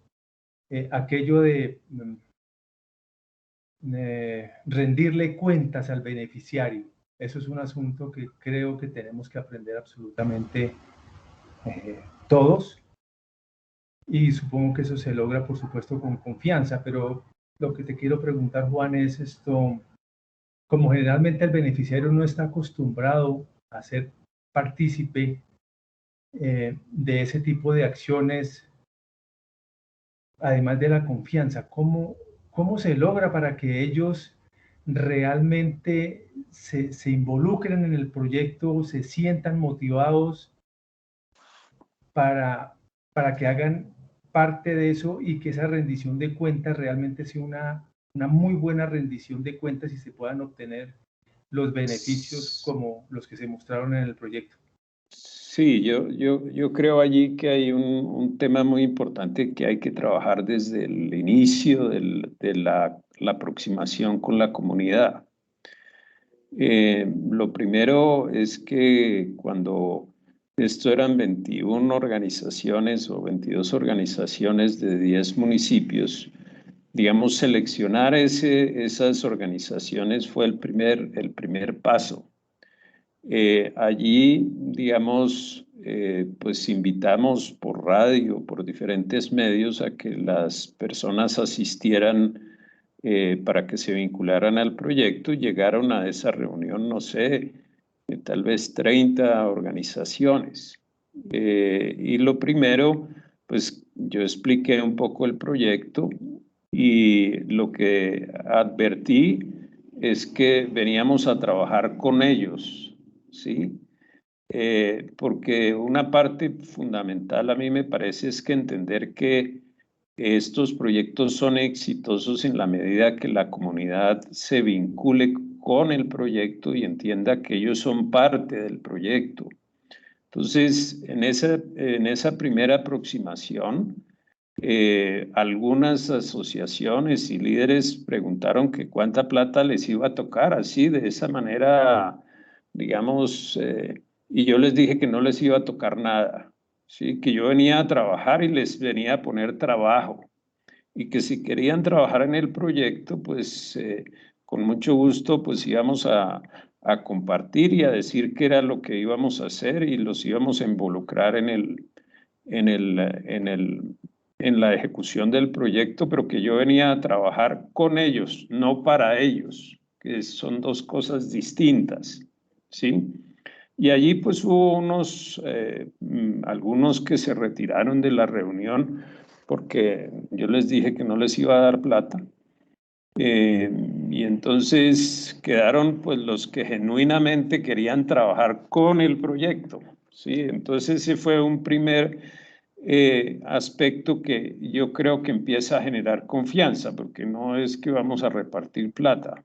Aquello de rendirle cuentas al beneficiario, eso es un asunto que creo que tenemos que aprender absolutamente todos, y supongo que eso se logra, por supuesto, con confianza. Pero lo que te quiero preguntar, Juan, es esto: como generalmente el beneficiario no está acostumbrado a ser partícipe de ese tipo de acciones, además de la confianza, ¿cómo se logra para que ellos realmente se involucren en el proyecto, se sientan motivados para que hagan parte de eso y que esa rendición de cuentas realmente sea una muy buena rendición de cuentas y se puedan obtener los beneficios como los que se mostraron en el proyecto. Sí, yo creo allí que hay un tema muy importante que hay que trabajar desde el inicio de la aproximación con la comunidad. Lo primero es que cuando esto eran 21 organizaciones o 22 organizaciones de 10 municipios, digamos, seleccionar esas organizaciones fue el primer paso. Allí, digamos, pues invitamos por radio, por diferentes medios a que las personas asistieran para que se vincularan al proyecto y llegaron a esa reunión, no sé, tal vez 30 organizaciones. Y lo primero, pues yo expliqué un poco el proyecto y lo que advertí es que veníamos a trabajar con ellos, ¿sí? Porque una parte fundamental a mí me parece es que entender que estos proyectos son exitosos en la medida que la comunidad se vincule con el proyecto y entienda que ellos son parte del proyecto. Entonces, en esa primera aproximación, algunas asociaciones y líderes preguntaron que cuánta plata les iba a tocar, así, de esa manera, digamos, y yo les dije que no les iba a tocar nada, ¿sí? Que yo venía a trabajar y les venía a poner trabajo, y que si querían trabajar en el proyecto, pues con mucho gusto, pues íbamos a compartir y a decir qué era lo que íbamos a hacer y los íbamos a involucrar en la ejecución del proyecto, pero que yo venía a trabajar con ellos, no para ellos, que son dos cosas distintas, ¿sí? Y allí pues hubo algunos que se retiraron de la reunión porque yo les dije que no les iba a dar plata. Y entonces quedaron pues los que genuinamente querían trabajar con el proyecto, ¿sí? Entonces ese fue un primer aspecto que yo creo que empieza a generar confianza, porque no es que vamos a repartir plata.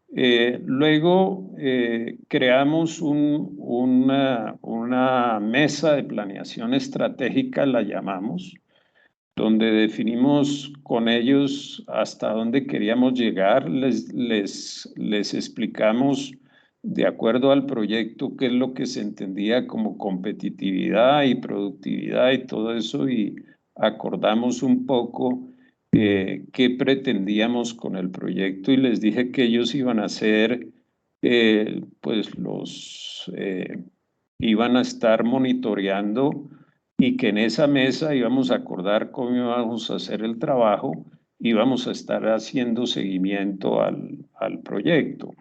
Luego creamos una mesa de planeación estratégica, la llamamos, donde definimos con ellos hasta dónde queríamos llegar, les explicamos de acuerdo al proyecto qué es lo que se entendía como competitividad y productividad y todo eso, y acordamos un poco qué pretendíamos con el proyecto, y les dije que ellos iban a ser, pues iban a estar monitoreando y que en esa mesa íbamos a acordar cómo íbamos a hacer el trabajo, íbamos a estar haciendo seguimiento al proyecto.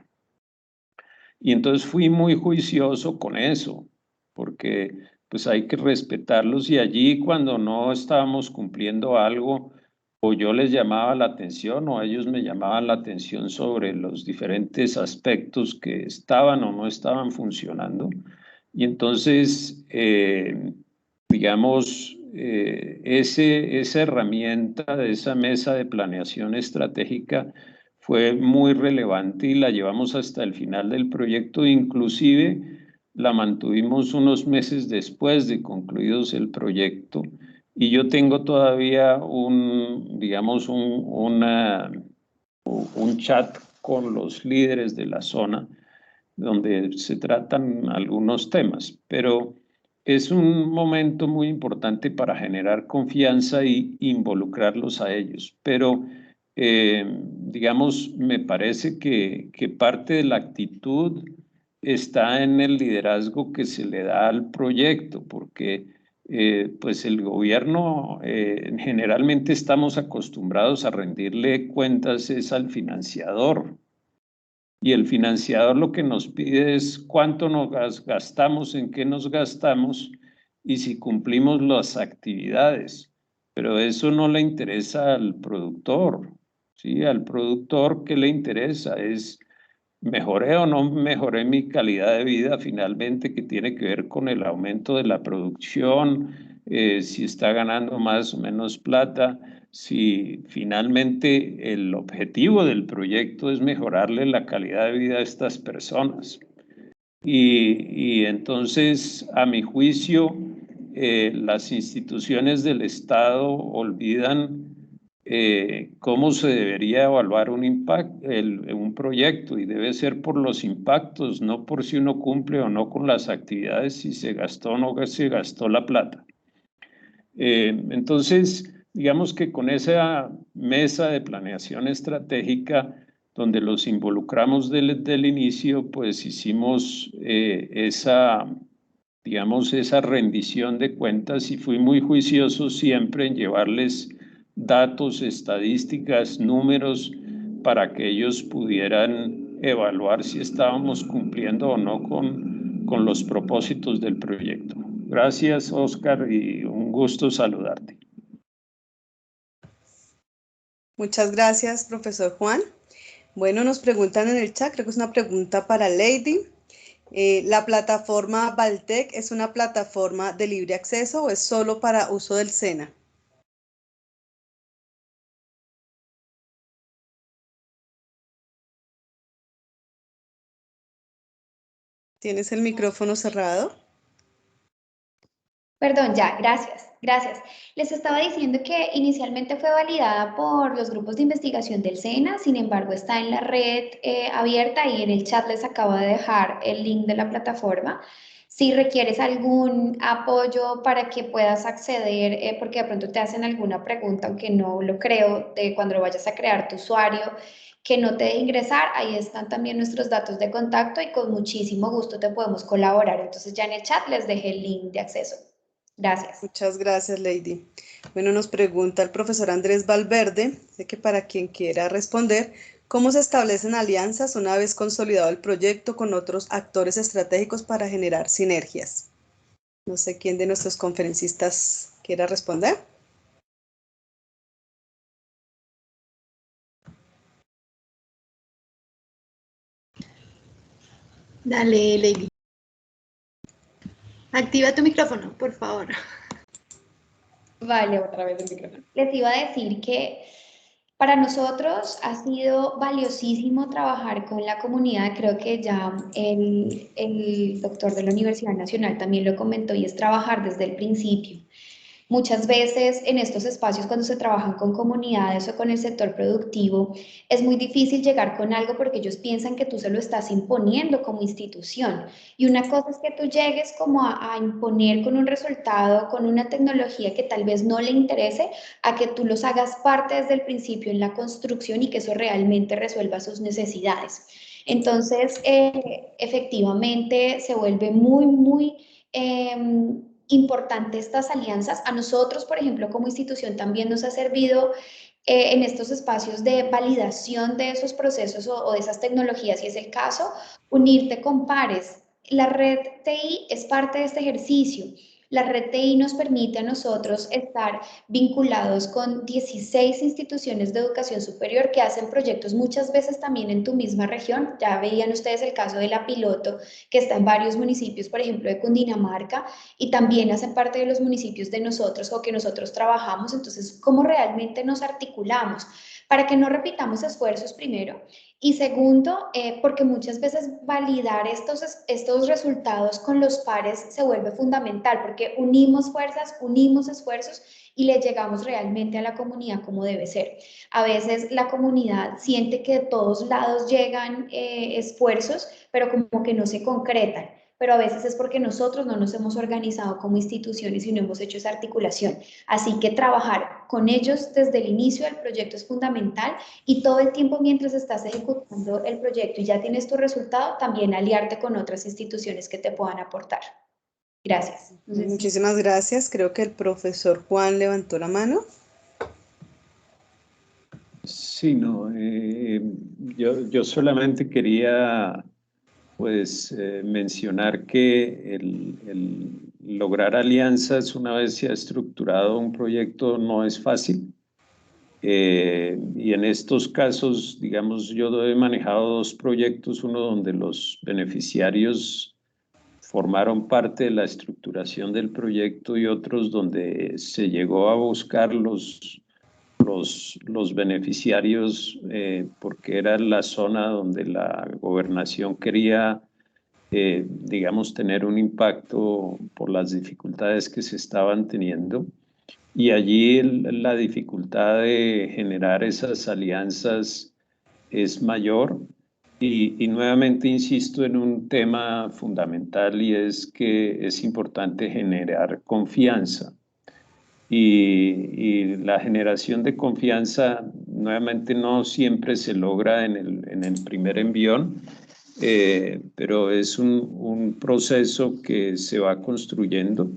Y entonces fui muy juicioso con eso, porque pues hay que respetarlos, y allí cuando no estábamos cumpliendo algo, o yo les llamaba la atención o ellos me llamaban la atención sobre los diferentes aspectos que estaban o no estaban funcionando. Y entonces, digamos, esa herramienta de esa mesa de planeación estratégica fue muy relevante y la llevamos hasta el final del proyecto. Inclusive la mantuvimos unos meses después de concluidos el proyecto, y yo tengo todavía digamos, un chat con los líderes de la zona donde se tratan algunos temas, pero es un momento muy importante para generar confianza y involucrarlos a ellos. Pero, digamos, me parece que parte de la actitud está en el liderazgo que se le da al proyecto, porque pues el gobierno generalmente estamos acostumbrados a rendirle cuentas es al financiador. Y el financiador lo que nos pide es cuánto nos gastamos, en qué nos gastamos y si cumplimos las actividades. Pero eso no le interesa al productor, ¿sí? Al productor, ¿qué le interesa? Es mejoré o no mejoré mi calidad de vida finalmente, que tiene que ver con el aumento de la producción, si está ganando más o menos plata, si finalmente el objetivo del proyecto es mejorarle la calidad de vida a estas personas. Y entonces, a mi juicio, las instituciones del Estado olvidan cómo se debería evaluar un proyecto, y debe ser por los impactos, no por si uno cumple o no con las actividades, si se gastó o no se gastó la plata. Entonces, digamos que con esa mesa de planeación estratégica, donde los involucramos desde el inicio, pues hicimos digamos, esa rendición de cuentas, y fui muy juicioso siempre en llevarles datos, estadísticas, números, para que ellos pudieran evaluar si estábamos cumpliendo o no con los propósitos del proyecto. Gracias, Oscar, y un gusto saludarte. Muchas gracias, profesor Juan. Bueno, nos preguntan en el chat, creo que es una pregunta para Lady. ¿La plataforma Valtec es una plataforma de libre acceso o es solo para uso del SENA? ¿Tienes el micrófono cerrado? Perdón, ya, gracias. Les estaba diciendo que inicialmente fue validada por los grupos de investigación del SENA, sin embargo está en la red abierta, y en el chat les acabo de dejar el link de la plataforma. Si requieres algún apoyo para que puedas acceder, porque de pronto te hacen alguna pregunta, aunque no lo creo, de cuando vayas a crear tu usuario, que no te deje ingresar, ahí están también nuestros datos de contacto y con muchísimo gusto te podemos colaborar. Entonces ya en el chat les dejé el link de acceso. Gracias. Muchas gracias, Lady. Bueno, nos pregunta el profesor Andrés Valverde, sé que para quien quiera responder, ¿cómo se establecen alianzas una vez consolidado el proyecto con otros actores estratégicos para generar sinergias? No sé quién de nuestros conferencistas quiera responder. Dale, Lady. Activa tu micrófono, por favor. Vale, otra vez el micrófono. Les iba a decir que para nosotros ha sido valiosísimo trabajar con la comunidad. Creo que ya el doctor de la Universidad Nacional también lo comentó, y es trabajar desde el principio. Muchas veces en estos espacios, cuando se trabajan con comunidades o con el sector productivo, es muy difícil llegar con algo porque ellos piensan que tú se lo estás imponiendo como institución. Y una cosa es que tú llegues como a imponer con un resultado, con una tecnología que tal vez no le interese, a que tú los hagas parte desde el principio en la construcción y que eso realmente resuelva sus necesidades. Entonces, efectivamente, se vuelve muy importante estas alianzas. A nosotros, por ejemplo, como institución también nos ha servido en estos espacios de validación de esos procesos o de esas tecnologías, si es el caso, unirte con pares. La red TI es parte de este ejercicio. La red TI nos permite a nosotros estar vinculados con 16 instituciones de educación superior que hacen proyectos muchas veces también en tu misma región. Ya veían ustedes el caso de la piloto, que está en varios municipios, por ejemplo, de Cundinamarca, y también hacen parte de los municipios de nosotros o que nosotros trabajamos. Entonces, ¿cómo realmente nos articulamos? Para que no repitamos esfuerzos primero, y segundo, porque muchas veces validar estos resultados con los pares se vuelve fundamental, porque unimos fuerzas, unimos esfuerzos y le llegamos realmente a la comunidad como debe ser. A veces la comunidad siente que de todos lados llegan esfuerzos, pero como que no se concretan. Pero a veces es porque nosotros no nos hemos organizado como instituciones y no hemos hecho esa articulación. Así que trabajar con ellos desde el inicio del proyecto es fundamental, y todo el tiempo mientras estás ejecutando el proyecto y ya tienes tu resultado, también aliarte con otras instituciones que te puedan aportar. Gracias. Muchísimas gracias. Creo que el profesor Juan levantó la mano. Sí, no, yo solamente quería pues mencionar que el lograr alianzas una vez se ha estructurado un proyecto no es fácil. Y en estos casos, digamos, yo he manejado dos proyectos, uno donde los beneficiarios formaron parte de la estructuración del proyecto y otros donde se llegó a buscar los beneficiarios porque era la zona donde la gobernación quería, digamos, tener un impacto por las dificultades que se estaban teniendo. Y allí la dificultad de generar esas alianzas es mayor. Y nuevamente insisto en un tema fundamental y es que es importante generar confianza. Y la generación de confianza nuevamente no siempre se logra en el primer envión, pero es un proceso que se va construyendo.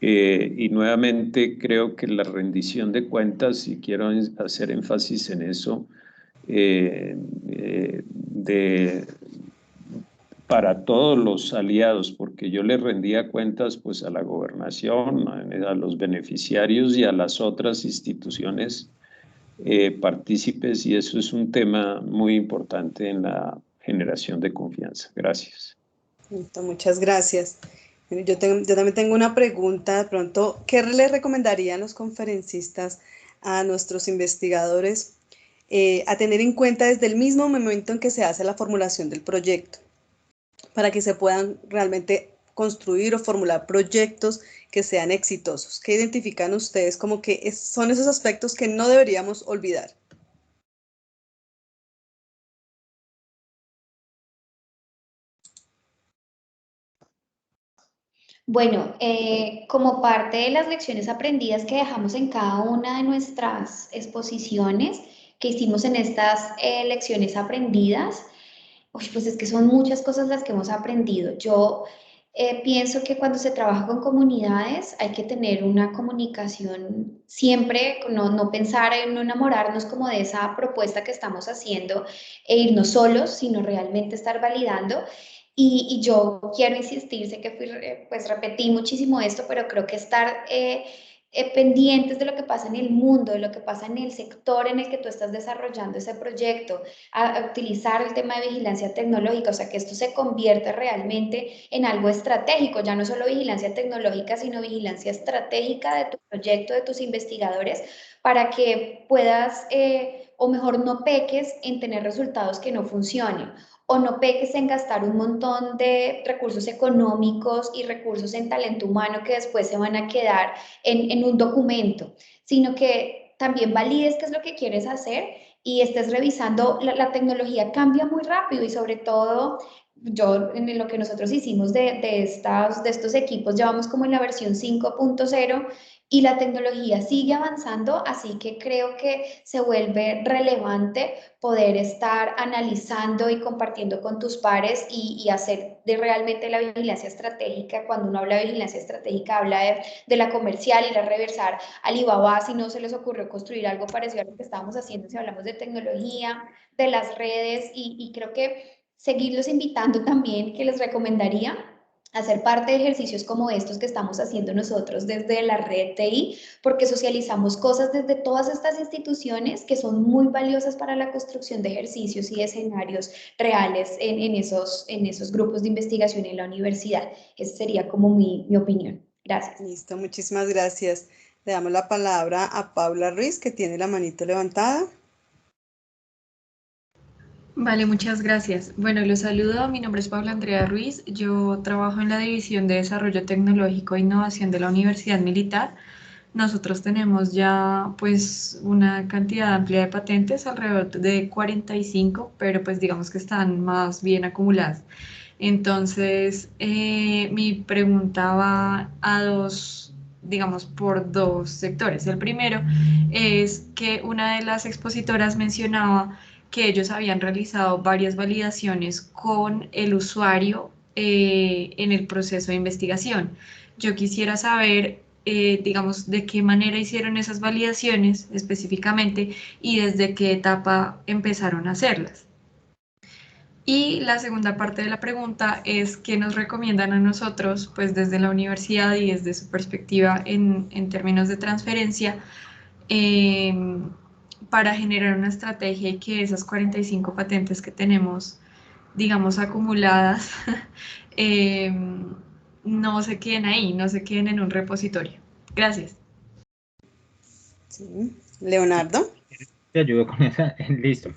Y nuevamente creo que la rendición de cuentas, y quiero hacer énfasis en eso, para todos los aliados, porque yo le rendía cuentas pues a la gobernación, a los beneficiarios y a las otras instituciones partícipes, y eso es un tema muy importante en la generación de confianza. Gracias. Muchas gracias. Yo también tengo una pregunta, de pronto, ¿qué le recomendarían los conferencistas a nuestros investigadores a tener en cuenta desde el mismo momento en que se hace la formulación del proyecto, para que se puedan realmente construir o formular proyectos que sean exitosos? ¿Qué identifican ustedes como que son esos aspectos que no deberíamos olvidar? Bueno, como parte de las lecciones aprendidas que dejamos en cada una de nuestras exposiciones que hicimos en estas lecciones aprendidas, pues es que son muchas cosas las que hemos aprendido. Yo pienso que cuando se trabaja con comunidades hay que tener una comunicación siempre, no pensar en no enamorarnos como de esa propuesta que estamos haciendo e irnos solos, sino realmente estar validando. Y yo quiero insistir, sé que pues repetí muchísimo esto, pero creo que estar pendientes de lo que pasa en el mundo, de lo que pasa en el sector en el que tú estás desarrollando ese proyecto, a utilizar el tema de vigilancia tecnológica, o sea, que esto se convierta realmente en algo estratégico, ya no solo vigilancia tecnológica, sino vigilancia estratégica de tu proyecto, de tus investigadores, para que puedas, o mejor no peques en tener resultados que no funcionen, o no peques en gastar un montón de recursos económicos y recursos en talento humano que después se van a quedar en un documento, sino que también valides qué es lo que quieres hacer y estés revisando. La tecnología cambia muy rápido y sobre todo yo en lo que nosotros hicimos de estos equipos llevamos como en la versión 5.0 y la tecnología sigue avanzando, así que creo que se vuelve relevante poder estar analizando y compartiendo con tus pares y hacer de realmente la vigilancia estratégica. Cuando uno habla de vigilancia estratégica, habla de la comercial y la reversar Alibaba si no se les ocurrió construir algo parecido a lo que estábamos haciendo, si hablamos de tecnología, de las redes, y creo que seguirlos invitando también, que les recomendaría hacer parte de ejercicios como estos que estamos haciendo nosotros desde la red TI, porque socializamos cosas desde todas estas instituciones que son muy valiosas para la construcción de ejercicios y escenarios reales en esos grupos de investigación en la universidad. Esa sería como mi opinión. Gracias. Listo, muchísimas gracias. Le damos la palabra a Paula Ruiz, que tiene la manito levantada. Vale, muchas gracias. Bueno, los saludo. Mi nombre es Paula Andrea Ruiz. Yo trabajo en la División de Desarrollo Tecnológico e Innovación de la Universidad Militar. Nosotros tenemos ya pues una cantidad amplia de patentes, alrededor de 45, pero pues digamos que están más bien acumuladas. Entonces, mi pregunta va digamos, por dos sectores. El primero es que una de las expositoras mencionaba que ellos habían realizado varias validaciones con el usuario en el proceso de investigación. Yo quisiera saber, digamos, de qué manera hicieron esas validaciones específicamente y desde qué etapa empezaron a hacerlas. Y la segunda parte de la pregunta es qué nos recomiendan a nosotros, pues desde la universidad y desde su perspectiva en términos de transferencia, para generar una estrategia y que esas 45 patentes que tenemos, digamos, acumuladas, no se queden ahí, no se queden en un repositorio. Gracias. Sí. Leonardo. Te ayudo con esa, listo.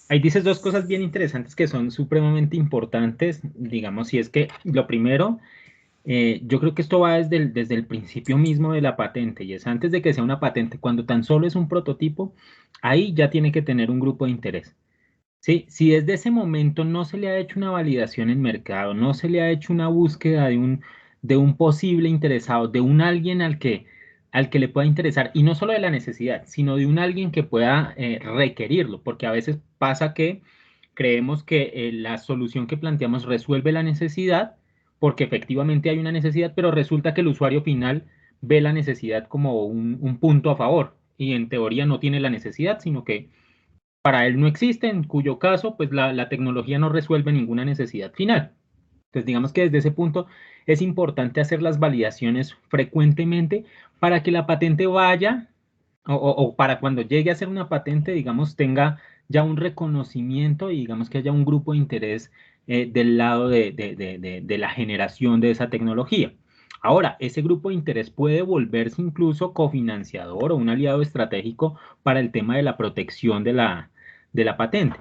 Ahí dices dos cosas bien interesantes que son supremamente importantes, digamos, y es que lo primero, yo creo que esto va desde el principio mismo de la patente, y es antes de que sea una patente, cuando tan solo es un prototipo, ahí ya tiene que tener un grupo de interés. ¿Sí? Si desde ese momento no se le ha hecho una validación en mercado, no se le ha hecho una búsqueda de un posible interesado, de un alguien al que le pueda interesar, y no solo de la necesidad, sino de un alguien que pueda requerirlo, porque a veces pasa que creemos que la solución que planteamos resuelve la necesidad, porque efectivamente hay una necesidad, pero resulta que el usuario final ve la necesidad como un punto a favor, y en teoría no tiene la necesidad, sino que para él no existe, en cuyo caso, pues la tecnología no resuelve ninguna necesidad final. Entonces, digamos que desde ese punto es importante hacer las validaciones frecuentemente para que la patente vaya, o para cuando llegue a ser una patente, digamos, tenga ya un reconocimiento y digamos que haya un grupo de interés del lado de la generación de esa tecnología. Ahora, ese grupo de interés puede volverse incluso cofinanciador o un aliado estratégico para el tema de la protección de la patente.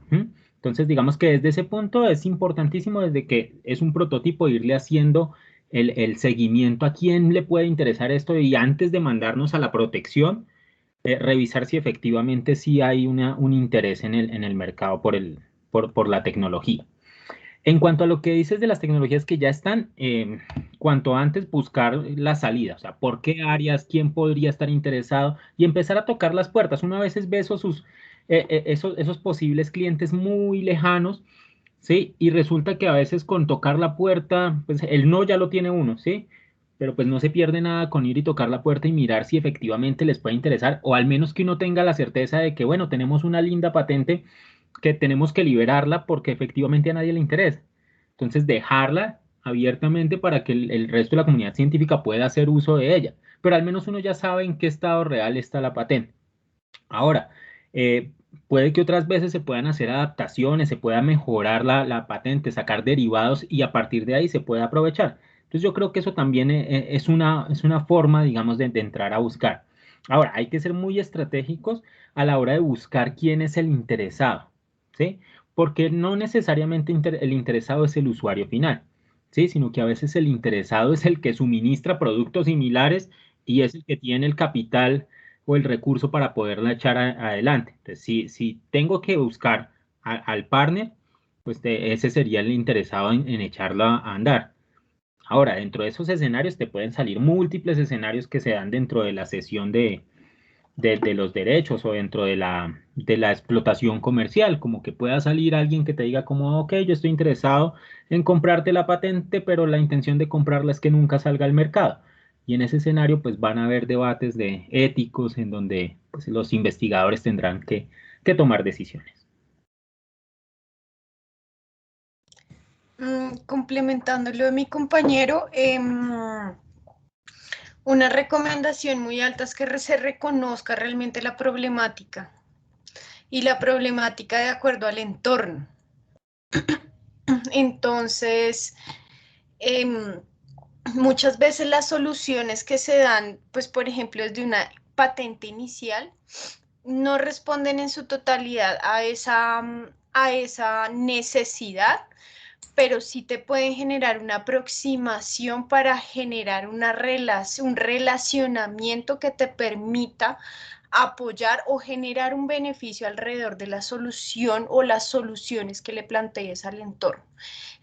¿Mm? Entonces, digamos que desde ese punto es importantísimo, desde que es un prototipo, irle haciendo el seguimiento a quién le puede interesar esto y antes de mandarnos a la protección, revisar si efectivamente sí hay un interés en el mercado por la tecnología. En cuanto a lo que dices de las tecnologías que ya están, cuanto antes buscar la salida, o sea, por qué áreas, quién podría estar interesado y empezar a tocar las puertas. Uno a veces ve esos posibles clientes muy lejanos, ¿sí? Y resulta que a veces con tocar la puerta, pues el no ya lo tiene uno, ¿sí? Pero pues no se pierde nada con ir y tocar la puerta y mirar si efectivamente les puede interesar, o al menos que uno tenga la certeza de que, bueno, tenemos una linda patente que tenemos que liberarla porque efectivamente a nadie le interesa. Entonces, dejarla abiertamente para que el resto de la comunidad científica pueda hacer uso de ella. Pero al menos uno ya sabe en qué estado real está la patente. Ahora, eh, puede que otras veces se puedan hacer adaptaciones, se pueda mejorar la patente, sacar derivados y a partir de ahí se puede aprovechar. Entonces yo creo que eso también es una forma, digamos, de entrar a buscar. Ahora, hay que ser muy estratégicos a la hora de buscar quién es el interesado, ¿sí? Porque no necesariamente el interesado es el usuario final, ¿sí? Sino que a veces el interesado es el que suministra productos similares y es el que tiene el capital o el recurso para poderla echar adelante. Entonces, si tengo que buscar al partner, pues ese sería el interesado en echarla a andar. Ahora, dentro de esos escenarios te pueden salir múltiples escenarios que se dan dentro de la cesión de los derechos o dentro de la explotación comercial, como que pueda salir alguien que te diga como, ok, yo estoy interesado en comprarte la patente, pero la intención de comprarla es que nunca salga al mercado. Y en ese escenario, pues van a haber debates de éticos en donde pues, los investigadores tendrán que tomar decisiones. Complementando lo de mi compañero, una recomendación muy alta es que se reconozca realmente la problemática y la problemática de acuerdo al entorno. Entonces, muchas veces las soluciones que se dan, pues por ejemplo, desde una patente inicial, no responden en su totalidad a esa necesidad, pero sí te pueden generar una aproximación para generar un relacionamiento que te permita apoyar o generar un beneficio alrededor de la solución o las soluciones que le plantees al entorno.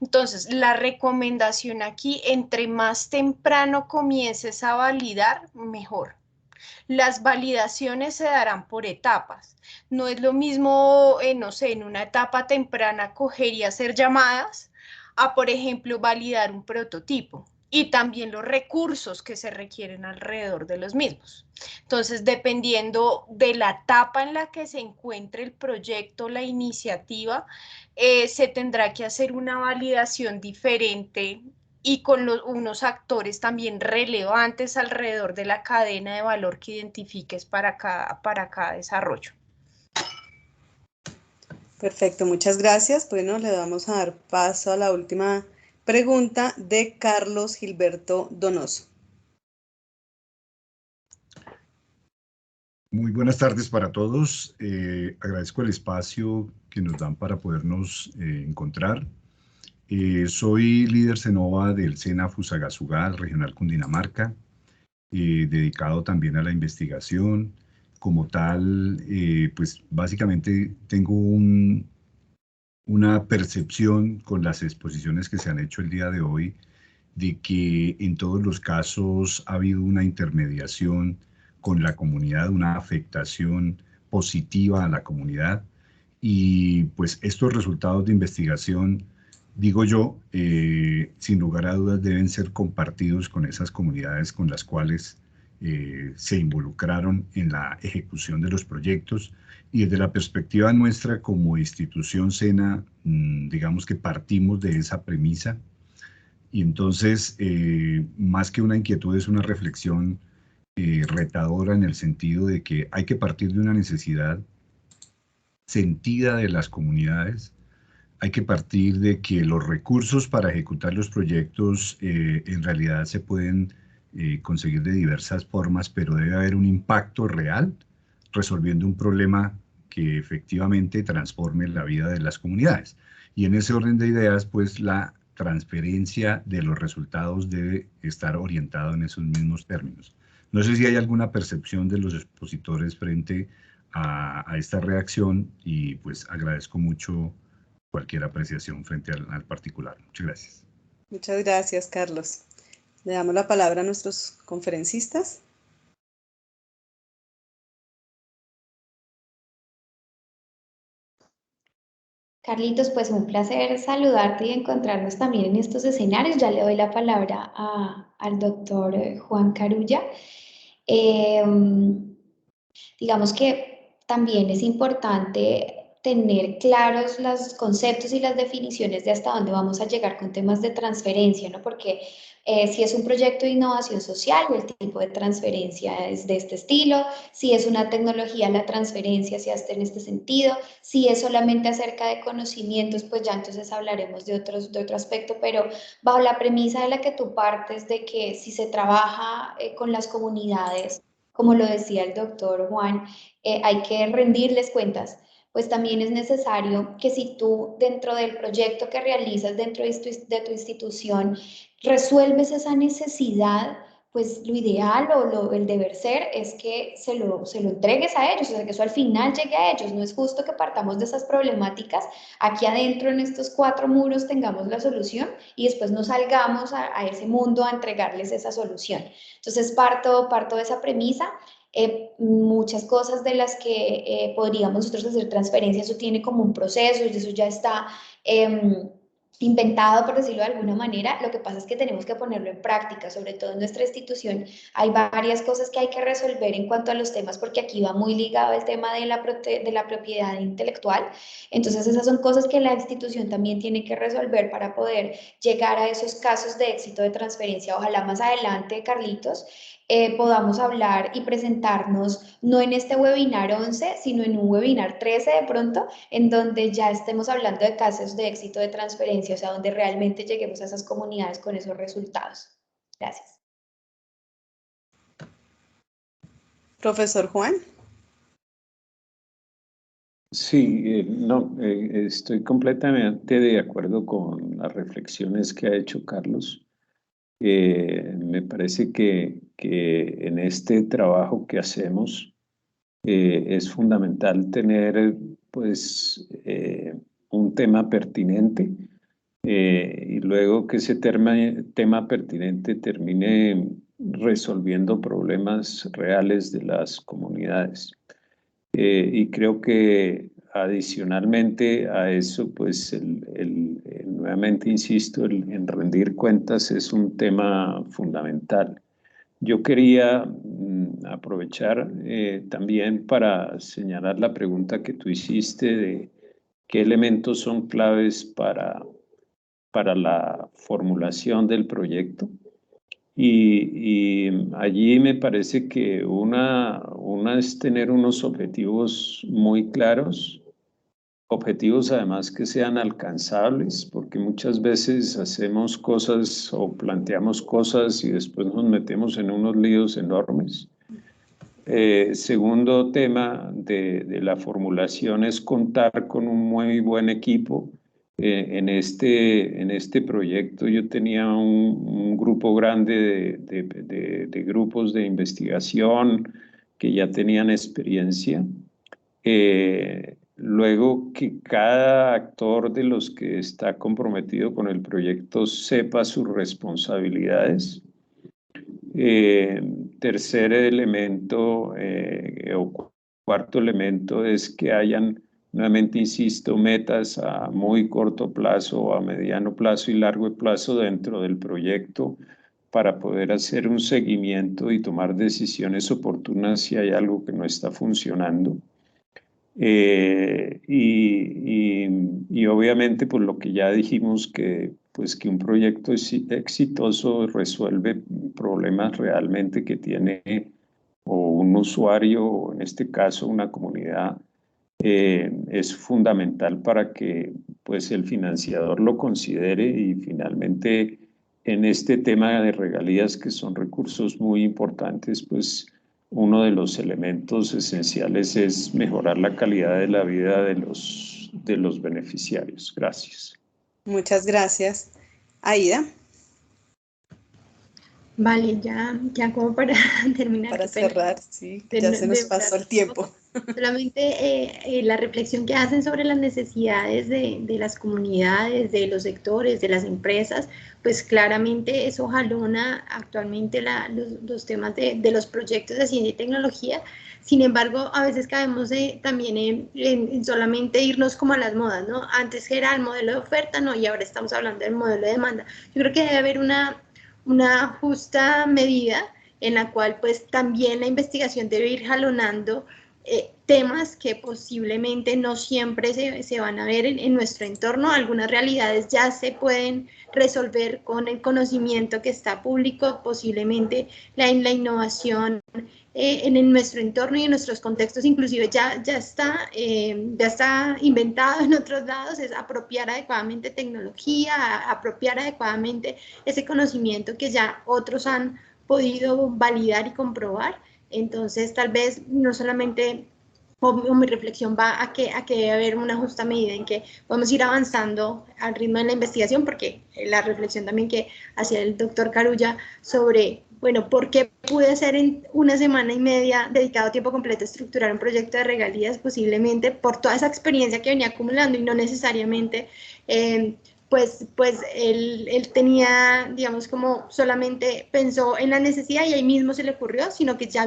Entonces, la recomendación aquí, entre más temprano comiences a validar, mejor. Las validaciones se darán por etapas. No es lo mismo, no sé, en una etapa temprana coger y hacer llamadas a, por ejemplo, validar un prototipo y también los recursos que se requieren alrededor de los mismos. Entonces, dependiendo de la etapa en la que se encuentre el proyecto, la iniciativa, se tendrá que hacer una validación diferente y con unos actores también relevantes alrededor de la cadena de valor que identifiques para cada desarrollo. Perfecto, muchas gracias. Bueno, le vamos a dar paso a la última pregunta de Carlos Gilberto Donoso. Muy buenas tardes para todos. Agradezco el espacio que nos dan para podernos encontrar. Soy líder Senova del SENA Fusagasugá, regional Cundinamarca, dedicado también a la investigación. Como tal, pues básicamente tengo una percepción con las exposiciones que se han hecho el día de hoy de que en todos los casos ha habido una intermediación con la comunidad, una afectación positiva a la comunidad, y pues estos resultados de investigación, digo yo, sin lugar a dudas deben ser compartidos con esas comunidades con las cuales se involucraron en la ejecución de los proyectos. Y desde la perspectiva nuestra como institución SENA, digamos que partimos de esa premisa. Y entonces, más que una inquietud, es una reflexión retadora en el sentido de que hay que partir de una necesidad sentida de las comunidades. Hay que partir de que los recursos para ejecutar los proyectos en realidad se pueden conseguir de diversas formas, pero debe haber un impacto real resolviendo un problema que efectivamente transforme la vida de las comunidades. Y en ese orden de ideas, pues la transferencia de los resultados debe estar orientado en esos mismos términos. No sé si hay alguna percepción de los expositores frente a esta reacción, y pues agradezco mucho cualquier apreciación frente al particular. Muchas gracias. Muchas gracias, Carlos. Le damos la palabra a nuestros conferencistas. Carlitos, pues un placer saludarte y encontrarnos también en estos escenarios. Ya le doy la palabra al doctor Juan Carulla. Digamos que también es importante tener claros los conceptos y las definiciones de hasta dónde vamos a llegar con temas de transferencia, ¿no? Porque si es un proyecto de innovación social, el tipo de transferencia es de este estilo; si es una tecnología, la transferencia se hace en este sentido; si es solamente acerca de conocimientos, pues ya entonces hablaremos de otro aspecto, pero bajo la premisa de la que tú partes, de que si se trabaja con las comunidades, como lo decía el doctor Juan, hay que rendirles cuentas. Pues también es necesario que si tú dentro del proyecto que realizas dentro de tu institución resuelves esa necesidad, pues lo ideal o el deber ser es que se lo entregues a ellos, o sea, que eso al final llegue a ellos. No es justo que partamos de esas problemáticas, aquí adentro en estos 4 muros tengamos la solución y después no salgamos a ese mundo a entregarles esa solución. Entonces parto de esa premisa. Muchas cosas de las que podríamos nosotros hacer transferencia, eso tiene como un proceso y eso ya está inventado, por decirlo de alguna manera. Lo que pasa es que tenemos que ponerlo en práctica, sobre todo en nuestra institución. Hay varias cosas que hay que resolver en cuanto a los temas, porque aquí va muy ligado el tema de la propiedad intelectual. Entonces esas son cosas que la institución también tiene que resolver para poder llegar a esos casos de éxito de transferencia. Ojalá más adelante, Carlitos, podamos hablar y presentarnos, no en este webinar 11, sino en un webinar 13 de pronto, en donde ya estemos hablando de casos de éxito de transferencia, o sea, donde realmente lleguemos a esas comunidades con esos resultados. Gracias. Profesor Juan. Sí, no, estoy completamente de acuerdo con las reflexiones que ha hecho Carlos. Me parece que en este trabajo que hacemos es fundamental tener pues un tema pertinente y luego que ese tema pertinente termine resolviendo problemas reales de las comunidades. Y creo que adicionalmente a eso, pues nuevamente insisto, en rendir cuentas es un tema fundamental. Yo quería aprovechar también para señalar la pregunta que tú hiciste de qué elementos son claves para la formulación del proyecto. Y allí me parece que una es tener unos objetivos muy claros objetivos además que sean alcanzables, porque muchas veces hacemos cosas o planteamos cosas y después nos metemos en unos líos enormes. Segundo tema de la formulación es contar con un muy buen equipo. En este proyecto yo tenía un grupo grande de grupos de investigación que ya tenían experiencia. Luego que cada actor de los que está comprometido con el proyecto sepa sus responsabilidades. Tercer elemento o cuarto elemento es que hayan, nuevamente insisto, metas a muy corto plazo, a mediano plazo y largo plazo dentro del proyecto para poder hacer un seguimiento y tomar decisiones oportunas si hay algo que no está funcionando. Y obviamente, por lo que ya dijimos, que un proyecto exitoso resuelve problemas realmente que tiene o un usuario, o en este caso una comunidad, es fundamental para que pues, el financiador lo considere. Y finalmente, en este tema de regalías, que son recursos muy importantes, pues uno de los elementos esenciales es mejorar la calidad de la vida de los beneficiarios. Gracias. Muchas gracias. Aida. Vale, ya como para terminar. Para cerrar, sí, ya se nos pasó el tiempo. Solamente la reflexión que hacen sobre las necesidades de las comunidades, de los sectores, de las empresas, pues claramente eso jalona actualmente los temas de los proyectos de ciencia y tecnología. Sin embargo, a veces caemos también en solamente irnos como a las modas, ¿no? Antes era el modelo de oferta, ¿no? Y ahora estamos hablando del modelo de demanda. Yo creo que debe haber una justa medida en la cual pues también la investigación debe ir jalonando temas que posiblemente no siempre se van a ver en nuestro entorno. Algunas realidades ya se pueden resolver con el conocimiento que está público, posiblemente la innovación en nuestro entorno y en nuestros contextos inclusive ya está inventado en otros lados. Es apropiar adecuadamente tecnología, apropiar adecuadamente ese conocimiento que ya otros han podido validar y comprobar. Entonces, tal vez no solamente, o mi reflexión va a que debe haber una justa medida en que podemos ir avanzando al ritmo de la investigación, porque la reflexión también que hacía el doctor Carulla sobre, bueno, ¿por qué pude hacer en una semana y media dedicado tiempo completo a estructurar un proyecto de regalías? Posiblemente por toda esa experiencia que venía acumulando y no necesariamente pues él tenía, digamos, como solamente pensó en la necesidad y ahí mismo se le ocurrió, sino que ya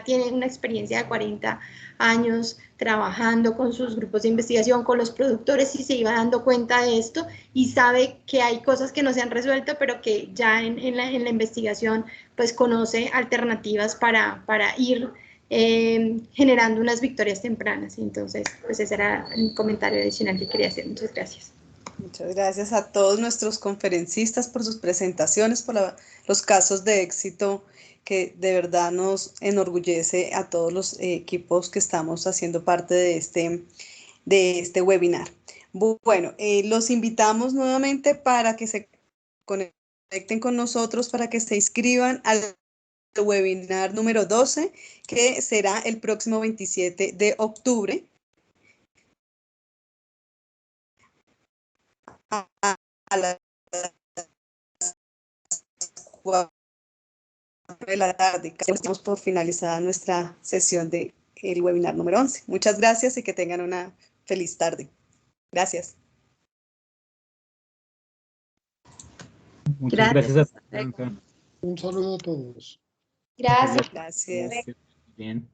tiene una experiencia de 40 años trabajando con sus grupos de investigación, con los productores, y se iba dando cuenta de esto y sabe que hay cosas que no se han resuelto, pero que ya en la investigación pues conoce alternativas para ir generando unas victorias tempranas. Entonces, pues ese era el comentario adicional que quería hacer. Muchas gracias. Muchas gracias a todos nuestros conferencistas por sus presentaciones, por los casos de éxito que de verdad nos enorgullece a todos los equipos que estamos haciendo parte de este webinar. Bueno, los invitamos nuevamente para que se conecten con nosotros, para que se inscriban al webinar número 12, que será el próximo 27 de octubre. A las 4 de la tarde. Estamos por finalizada nuestra sesión del webinar número 11. Muchas gracias y que tengan una feliz tarde. Gracias. Muchas gracias. Un saludo a todos. Gracias. Gracias. Bien.